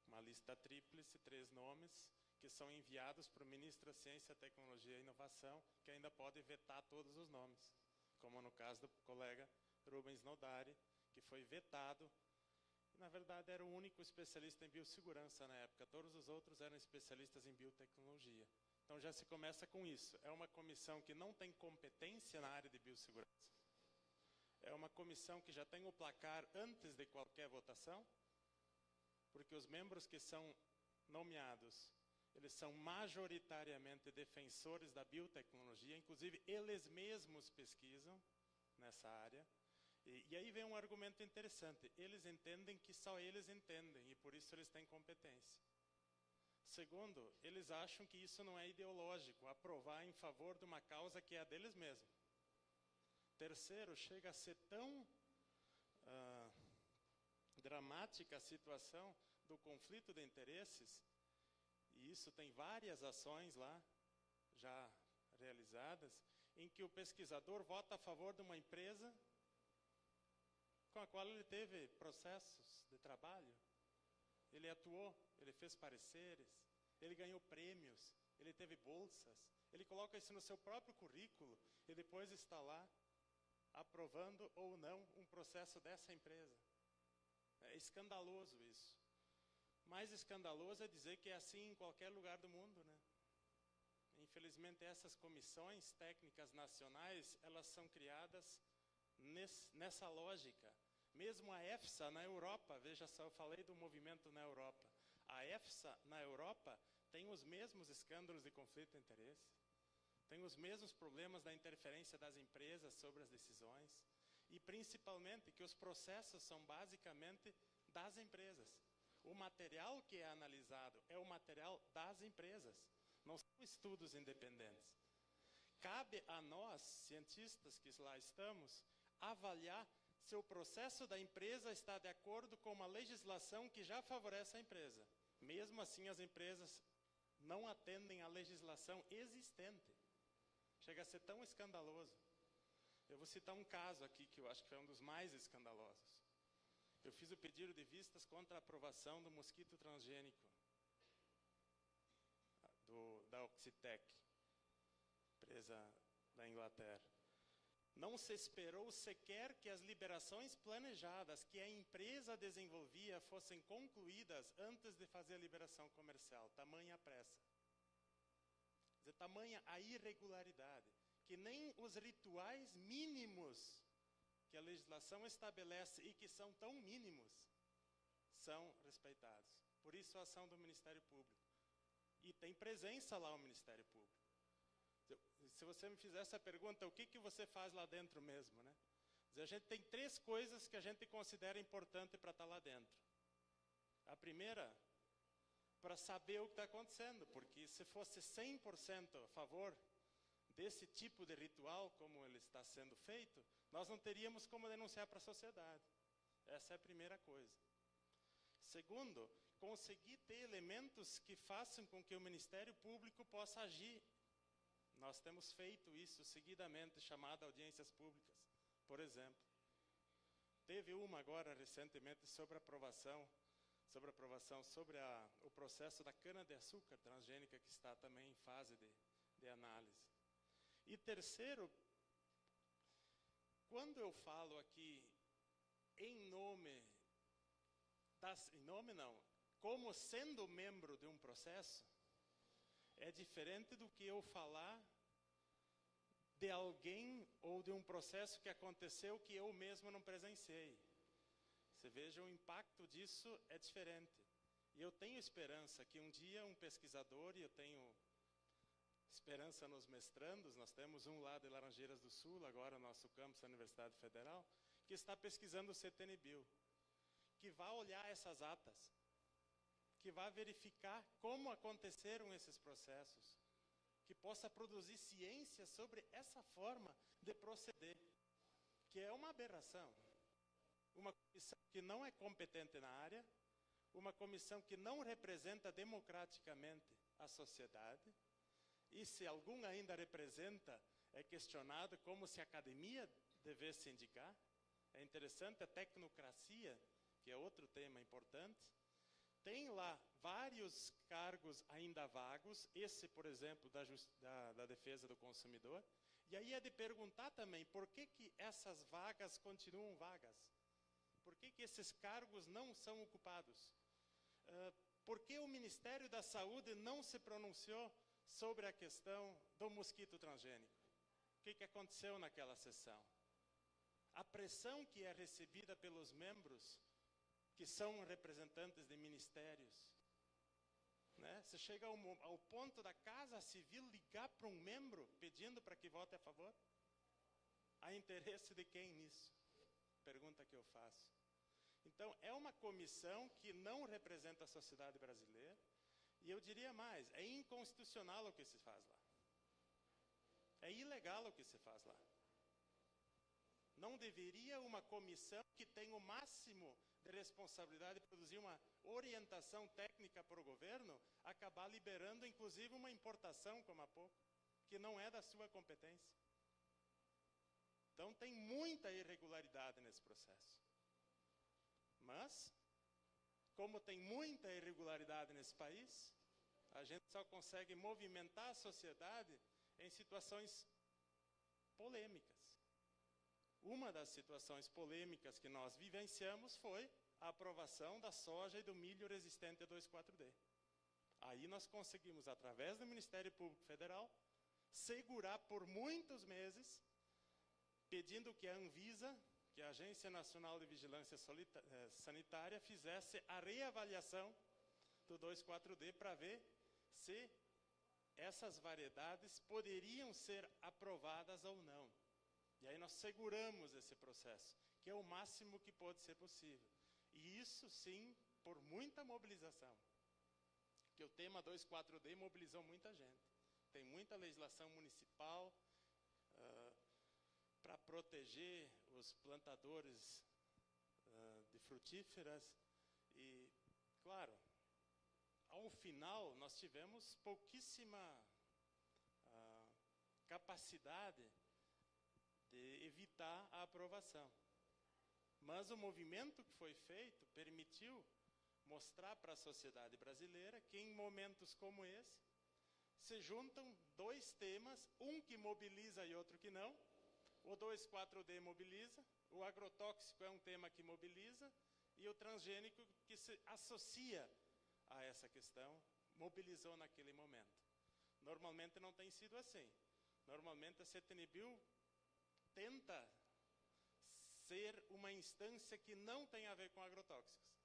Uma lista tríplice, 3 nomes, que são enviados para o ministro da Ciência, Tecnologia e Inovação, que ainda pode vetar todos os nomes, como no caso do colega Rubens Nodari, que foi vetado. Na verdade, era o único especialista em biossegurança na época. Todos os outros eram especialistas em biotecnologia. Então já se começa com isso. É uma comissão que não tem competência na área de biossegurança. É uma comissão que já tem o placar antes de qualquer votação, porque os membros que são nomeados, eles são majoritariamente defensores da biotecnologia, inclusive eles mesmos pesquisam nessa área. E aí vem um argumento interessante. Eles entendem que só eles entendem, e por isso eles têm competência. Segundo, eles acham que isso não é ideológico, aprovar em favor de uma causa que é a deles mesmos. Terceiro, chega a ser tão dramática a situação do conflito de interesses, e isso tem várias ações lá, já realizadas, em que o pesquisador vota a favor de uma empresa com a qual ele teve processos de trabalho. Ele atuou, ele fez pareceres, ele ganhou prêmios, ele teve bolsas, ele coloca isso no seu próprio currículo e depois está lá aprovando ou não um processo dessa empresa. É escandaloso isso. Mais escandaloso é dizer que é assim em qualquer lugar do mundo, né? Infelizmente, essas comissões técnicas nacionais, elas são criadas nessa lógica. Mesmo a EFSA na Europa, veja só, eu falei do movimento na Europa. A EFSA na Europa tem os mesmos escândalos de conflito de interesse, tem os mesmos problemas da interferência das empresas sobre as decisões, e principalmente que os processos são basicamente das empresas. O material que é analisado é o material das empresas, não são estudos independentes. Cabe a nós, cientistas que lá estamos, avaliar se o processo da empresa está de acordo com uma legislação que já favorece a empresa. Mesmo assim, as empresas não atendem à legislação existente. Chega a ser tão escandaloso. Eu vou citar um caso aqui que eu acho que foi um dos mais escandalosos. Eu fiz o pedido de vistas contra a aprovação do mosquito transgênico, da Oxitec, empresa da Inglaterra. Não se esperou sequer que as liberações planejadas que a empresa desenvolvia fossem concluídas antes de fazer a liberação comercial. Tamanha a pressa. Quer dizer, tamanha a irregularidade, que nem os rituais mínimos que a legislação estabelece e que são tão mínimos são respeitados. Por isso a ação do Ministério Público. E tem presença lá o Ministério Público. Se você me fizer essa pergunta, o que você faz lá dentro mesmo, né? A gente tem 3 coisas que a gente considera importante para estar lá dentro. A primeira, para saber o que está acontecendo, porque se fosse 100% a favor desse tipo de ritual, como ele está sendo feito, nós não teríamos como denunciar para a sociedade. Essa é a primeira coisa. Segundo, conseguir ter elementos que façam com que o Ministério Público possa agir. Nós temos feito isso seguidamente, chamada audiências públicas, por exemplo. Teve uma agora, recentemente, sobre aprovação sobre o processo da cana-de-açúcar transgênica, que está também em fase de análise. E terceiro, quando eu falo aqui como sendo membro de um processo, é diferente do que eu falar de alguém ou de um processo que aconteceu que eu mesmo não presenciei. Você veja, o impacto disso é diferente. E eu tenho esperança que um dia um pesquisador, e eu tenho esperança nos mestrandos, nós temos um lá de Laranjeiras do Sul, agora nosso campus da Universidade Federal, que está pesquisando o CTN-Bio, que vai olhar essas atas, que vai verificar como aconteceram esses processos, que possa produzir ciência sobre essa forma de proceder, que é uma aberração. Uma comissão que não é competente na área, uma comissão que não representa democraticamente a sociedade, e se algum ainda representa, é questionado como se a academia devesse indicar. É interessante a tecnocracia, que é outro tema importante. Tem lá vários cargos ainda vagos, esse, por exemplo, da defesa do consumidor. E aí é de perguntar também, por que essas vagas continuam vagas? Por que esses cargos não são ocupados? Por que o Ministério da Saúde não se pronunciou sobre a questão do mosquito transgênico. O que aconteceu naquela sessão? A pressão que é recebida pelos membros, que são representantes de ministérios, né? Você chega ao ponto da Casa Civil ligar para um membro pedindo para que vote a favor? Há interesse de quem nisso? Pergunta que eu faço. Então, é uma comissão que não representa a sociedade brasileira, e eu diria mais, é inconstitucional o que se faz lá. É ilegal o que se faz lá. Não deveria uma comissão que tem o máximo de responsabilidade de produzir uma orientação técnica para o governo, acabar liberando, inclusive, uma importação, como há pouco, que não é da sua competência. Então, tem muita irregularidade nesse processo. Mas, como tem muita irregularidade nesse país, a gente só consegue movimentar a sociedade em situações polêmicas. Uma das situações polêmicas que nós vivenciamos foi a aprovação da soja e do milho resistente a 2,4-D. Aí nós conseguimos, através do Ministério Público Federal, segurar por muitos meses, pedindo que a Anvisa, que a Agência Nacional de Vigilância Sanitária, fizesse a reavaliação do 2,4-D para ver se essas variedades poderiam ser aprovadas ou não. E aí nós seguramos esse processo, que é o máximo que pode ser possível. E isso, sim, por muita mobilização. Porque o tema 2,4-D mobilizou muita gente. Tem muita legislação municipal para proteger os plantadores de frutíferas. E, claro, ao final, nós tivemos pouquíssima capacidade de evitar a aprovação. Mas o movimento que foi feito permitiu mostrar para a sociedade brasileira que em momentos como esse, se juntam dois temas, um que mobiliza e outro que não. O 2,4-D mobiliza, o agrotóxico é um tema que mobiliza, e o transgênico que se associa a essa questão, mobilizou naquele momento. Normalmente não tem sido assim. Normalmente a CTNBio tenta ser uma instância que não tem a ver com agrotóxicos,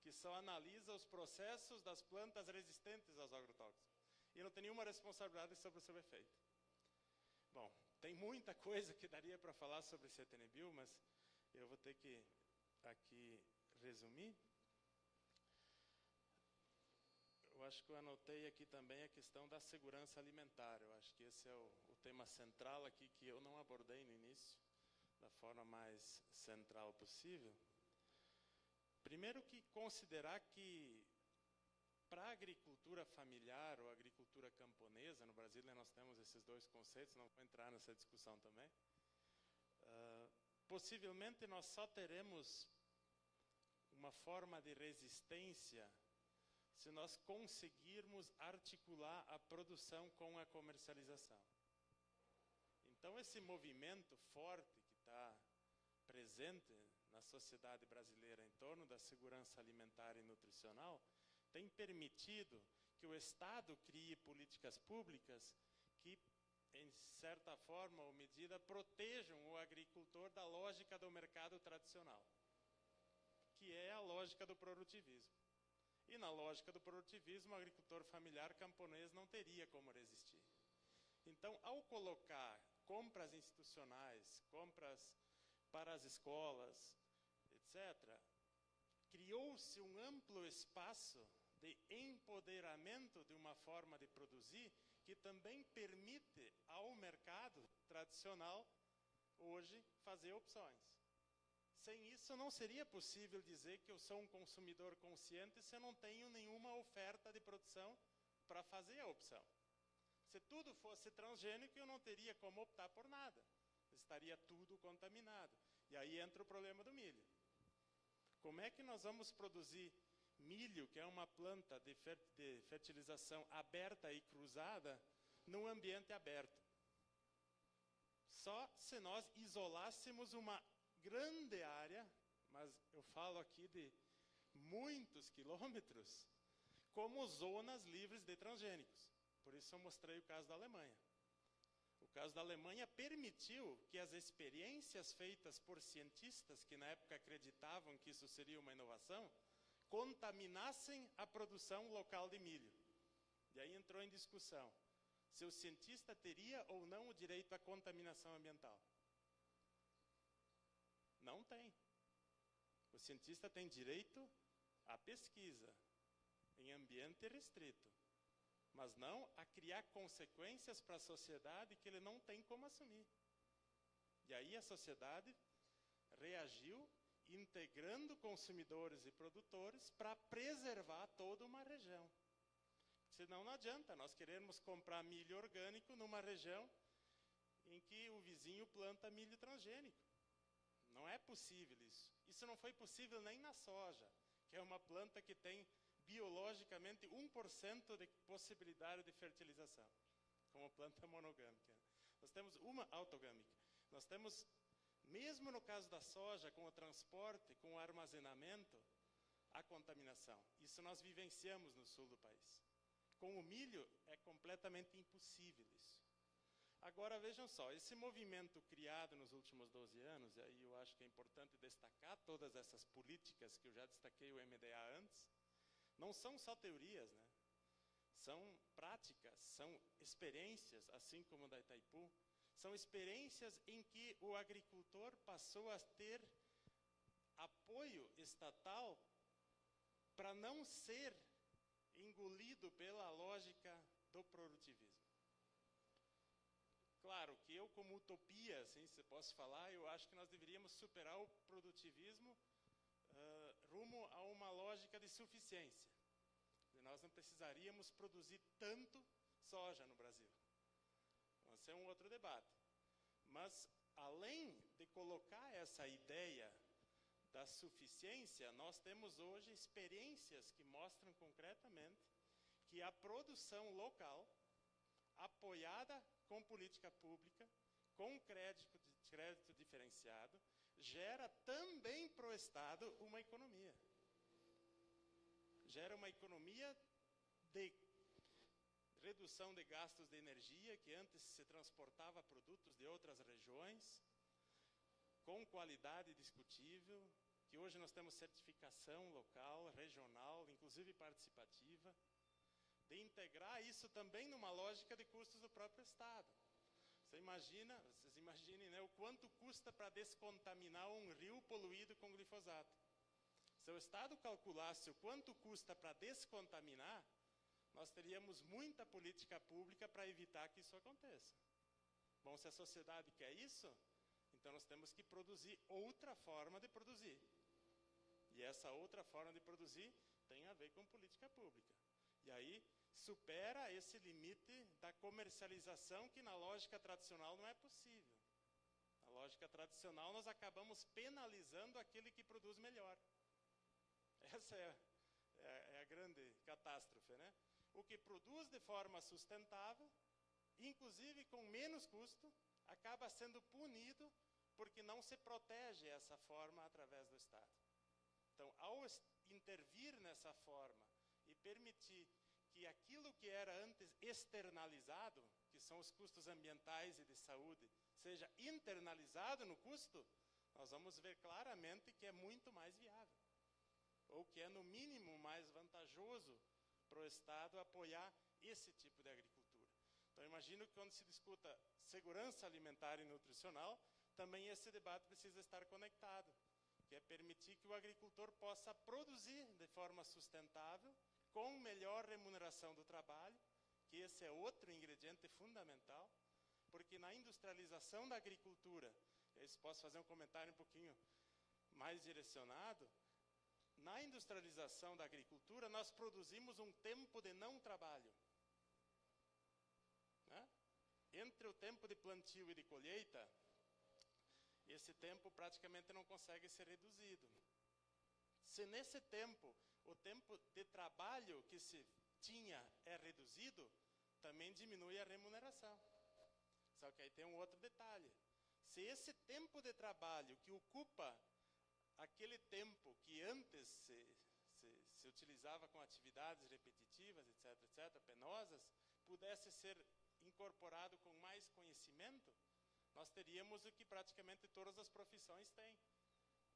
que só analisa os processos das plantas resistentes aos agrotóxicos, e não tem nenhuma responsabilidade sobre o seu efeito. Bom, tem muita coisa que daria para falar sobre CTNBio, mas eu vou ter que aqui resumir. Eu acho que eu anotei aqui também a questão da segurança alimentar. Eu acho que esse é o tema central aqui, que eu não abordei no início, da forma mais central possível. Primeiro que considerar que para a agricultura familiar ou agricultura camponesa, no Brasil nós temos esses dois conceitos, não vou entrar nessa discussão também, possivelmente nós só teremos uma forma de resistência se nós conseguirmos articular a produção com a comercialização. Então, esse movimento forte que está presente na sociedade brasileira em torno da segurança alimentar e nutricional tem permitido que o Estado crie políticas públicas que, em certa forma ou medida, protejam o agricultor da lógica do mercado tradicional, que é a lógica do produtivismo. E na lógica do produtivismo, o agricultor familiar camponês não teria como resistir. Então, ao colocar compras institucionais, compras para as escolas, etc., criou-se um amplo espaço de empoderamento de uma forma de produzir que também permite ao mercado tradicional, hoje, fazer opções. Sem isso, não seria possível dizer que eu sou um consumidor consciente se eu não tenho nenhuma oferta de produção para fazer a opção. Se tudo fosse transgênico, eu não teria como optar por nada. Estaria tudo contaminado. E aí entra o problema do milho. Como é que nós vamos produzir milho, que é uma planta de fertilização aberta e cruzada, num ambiente aberto? Só se nós isolássemos uma grande área, mas eu falo aqui de muitos quilômetros, como zonas livres de transgênicos. Por isso eu mostrei o caso da Alemanha. O caso da Alemanha permitiu que as experiências feitas por cientistas que na época acreditavam que isso seria uma inovação, contaminassem a produção local de milho. E aí entrou em discussão se o cientista teria ou não o direito à contaminação ambiental. Não tem. O cientista tem direito à pesquisa em ambiente restrito, mas não a criar consequências para a sociedade que ele não tem como assumir. E aí a sociedade reagiu integrando consumidores e produtores para preservar toda uma região. Senão não adianta nós queremos comprar milho orgânico numa região em que o vizinho planta milho transgênico. Não é possível isso. Isso não foi possível nem na soja, que é uma planta que tem biologicamente 1% de possibilidade de fertilização, como planta monogâmica. Nós temos uma autogâmica. Nós temos, mesmo no caso da soja, com o transporte, com o armazenamento, a contaminação. Isso nós vivenciamos no sul do país. Com o milho é completamente impossível isso. Agora vejam só, esse movimento criado nos últimos 12 anos, e aí eu acho que é importante destacar todas essas políticas que eu já destaquei o MDA antes, não são só teorias, né? São práticas, são experiências, assim como a da Itaipu, são experiências em que o agricultor passou a ter apoio estatal para não ser engolido pela lógica do produtivismo. Claro que eu, como utopia, assim, se posso falar, eu acho que nós deveríamos superar o produtivismo rumo a uma lógica de suficiência. E nós não precisaríamos produzir tanto soja no Brasil. Esse é um outro debate. Mas, além de colocar essa ideia da suficiência, nós temos hoje experiências que mostram concretamente que a produção local, apoiada com política pública, com crédito diferenciado, gera também para o Estado uma economia. Gera uma economia de redução de gastos de energia, que antes se transportava produtos de outras regiões, com qualidade discutível, que hoje nós temos certificação local, regional, inclusive participativa, de integrar isso também numa lógica de custos do próprio Estado. Vocês imaginem, né, o quanto custa para descontaminar um rio poluído com glifosato. Se o Estado calculasse o quanto custa para descontaminar, nós teríamos muita política pública para evitar que isso aconteça. Bom, se a sociedade quer isso, então nós temos que produzir outra forma de produzir. E essa outra forma de produzir tem a ver com política pública. E aí supera esse limite da comercialização que na lógica tradicional não é possível. Na lógica tradicional nós acabamos penalizando aquele que produz melhor. Essa é a grande catástrofe, né? O que produz de forma sustentável, inclusive com menos custo, acaba sendo punido porque não se protege essa forma através do Estado. Então, ao intervir nessa forma e permitir que aquilo que era antes externalizado, que são os custos ambientais e de saúde, seja internalizado no custo, nós vamos ver claramente que é muito mais viável. Ou que é, no mínimo, mais vantajoso para o Estado apoiar esse tipo de agricultura. Então, imagino que quando se discuta segurança alimentar e nutricional, também esse debate precisa estar conectado, que é permitir que o agricultor possa produzir de forma sustentável, com melhor remuneração do trabalho, que esse é outro ingrediente fundamental, porque na industrialização da agricultura, posso fazer um comentário um pouquinho mais direcionado, na industrialização da agricultura nós produzimos um tempo de não trabalho. Né? Entre o tempo de plantio e de colheita, esse tempo praticamente não consegue ser reduzido. Se nesse tempo, o tempo de trabalho que se tinha é reduzido, também diminui a remuneração. Só que aí tem um outro detalhe. Se esse tempo de trabalho que ocupa aquele tempo que antes se utilizava com atividades repetitivas, etc., penosas, pudesse ser incorporado com mais conhecimento, nós teríamos o que praticamente todas as profissões têm.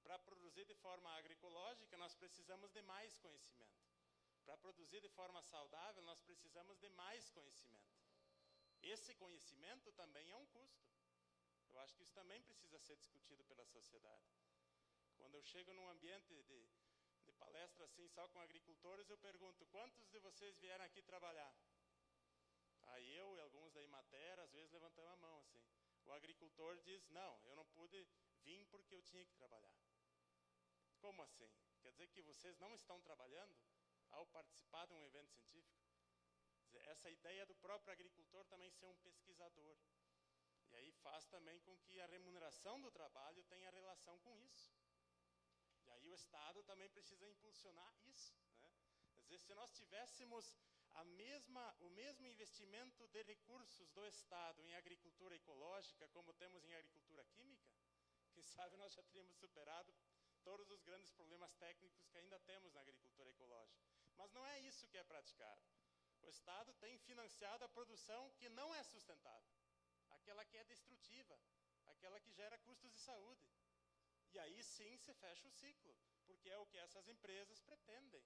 Para produzir de forma agroecológica, nós precisamos de mais conhecimento. Para produzir de forma saudável, nós precisamos de mais conhecimento. Esse conhecimento também é um custo. Eu acho que isso também precisa ser discutido pela sociedade. Quando eu chego num ambiente de palestra assim, só com agricultores, eu pergunto, quantos de vocês vieram aqui trabalhar? Aí eu e alguns da Imater, às vezes, levantamos a mão assim. O agricultor diz, não, eu não pude vir porque eu tinha que trabalhar. Como assim? Quer dizer que vocês não estão trabalhando ao participar de um evento científico? Quer dizer, essa ideia do próprio agricultor também ser um pesquisador. E aí faz também com que a remuneração do trabalho tenha relação com isso. E aí o Estado também precisa impulsionar isso, né? Quer dizer, se nós tivéssemos o mesmo investimento de recursos do Estado em agricultura ecológica como temos em agricultura química, quem sabe nós já teríamos superado todos os grandes problemas técnicos que ainda temos na agricultura ecológica. Mas não é isso que é praticado. O Estado tem financiado a produção que não é sustentável, aquela que é destrutiva, aquela que gera custos de saúde. E aí sim se fecha o ciclo, porque é o que essas empresas pretendem.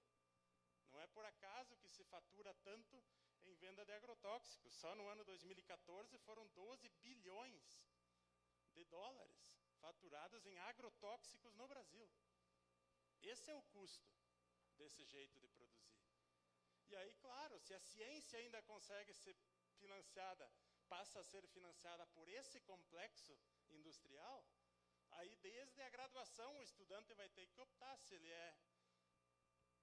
Não é por acaso que se fatura tanto em venda de agrotóxicos. Só no ano 2014 foram 12 bilhões de dólares faturados em agrotóxicos no Brasil. Esse é o custo desse jeito de produzir. E aí, claro, se a ciência ainda consegue ser financiada, passa a ser financiada por esse complexo industrial, aí desde a graduação o estudante vai ter que optar se ele é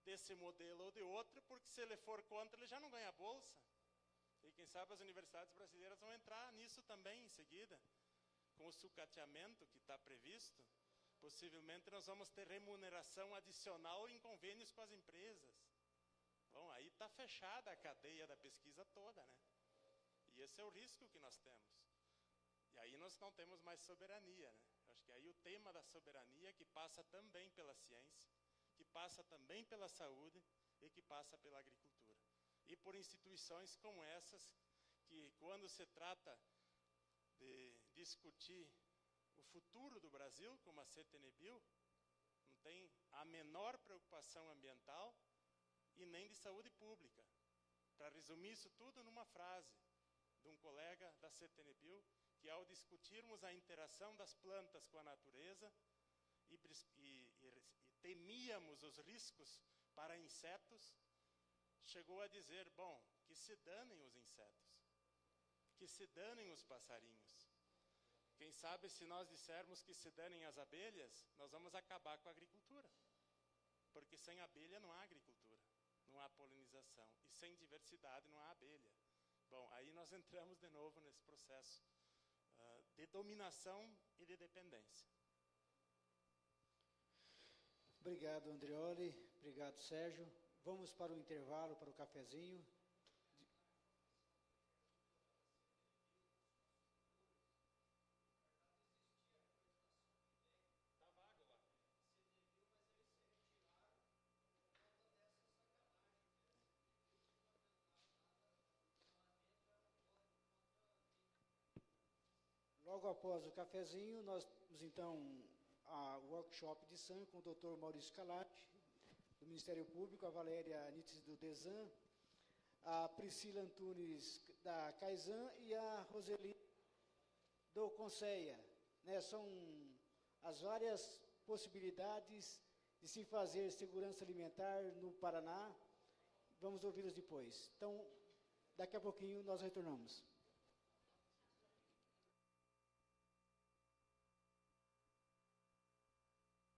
desse modelo ou de outro, porque se ele for contra, ele já não ganha bolsa. E quem sabe as universidades brasileiras vão entrar nisso também em seguida. Com o sucateamento que está previsto, possivelmente nós vamos ter remuneração adicional em convênios com as empresas. Bom, aí está fechada a cadeia da pesquisa toda, né? E esse é o risco que nós temos. E aí nós não temos mais soberania, né? Eu acho que aí o tema da soberania que passa também pela ciência, que passa também pela saúde e que passa pela agricultura. E por instituições como essas, que quando se trata de discutir o futuro do Brasil, como a CTNBio, não tem a menor preocupação ambiental e nem de saúde pública. Para resumir isso tudo numa frase de um colega da CTNBio, que ao discutirmos a interação das plantas com a natureza e temíamos os riscos para insetos, chegou a dizer, bom, que se danem os insetos, que se danem os passarinhos. Quem sabe se nós dissermos que se danem as abelhas, nós vamos acabar com a agricultura. Porque sem abelha não há agricultura, não há polinização. E sem diversidade não há abelha. Bom, aí nós entramos de novo nesse processo de dominação e de dependência. Obrigado, Andreoli. Obrigado, Sérgio. Vamos para o intervalo, para o cafezinho. Logo após o cafezinho, nós temos então a workshop de SAM com o Dr. Maurício Calati, do Ministério Público, a Valéria Nietzsche do DESAN, a Priscila Antunes da CAISAN e a Roseli do CONSEA. Né? São as várias possibilidades de se fazer segurança alimentar no Paraná. Vamos ouvi-las depois. Então, daqui a pouquinho nós retornamos.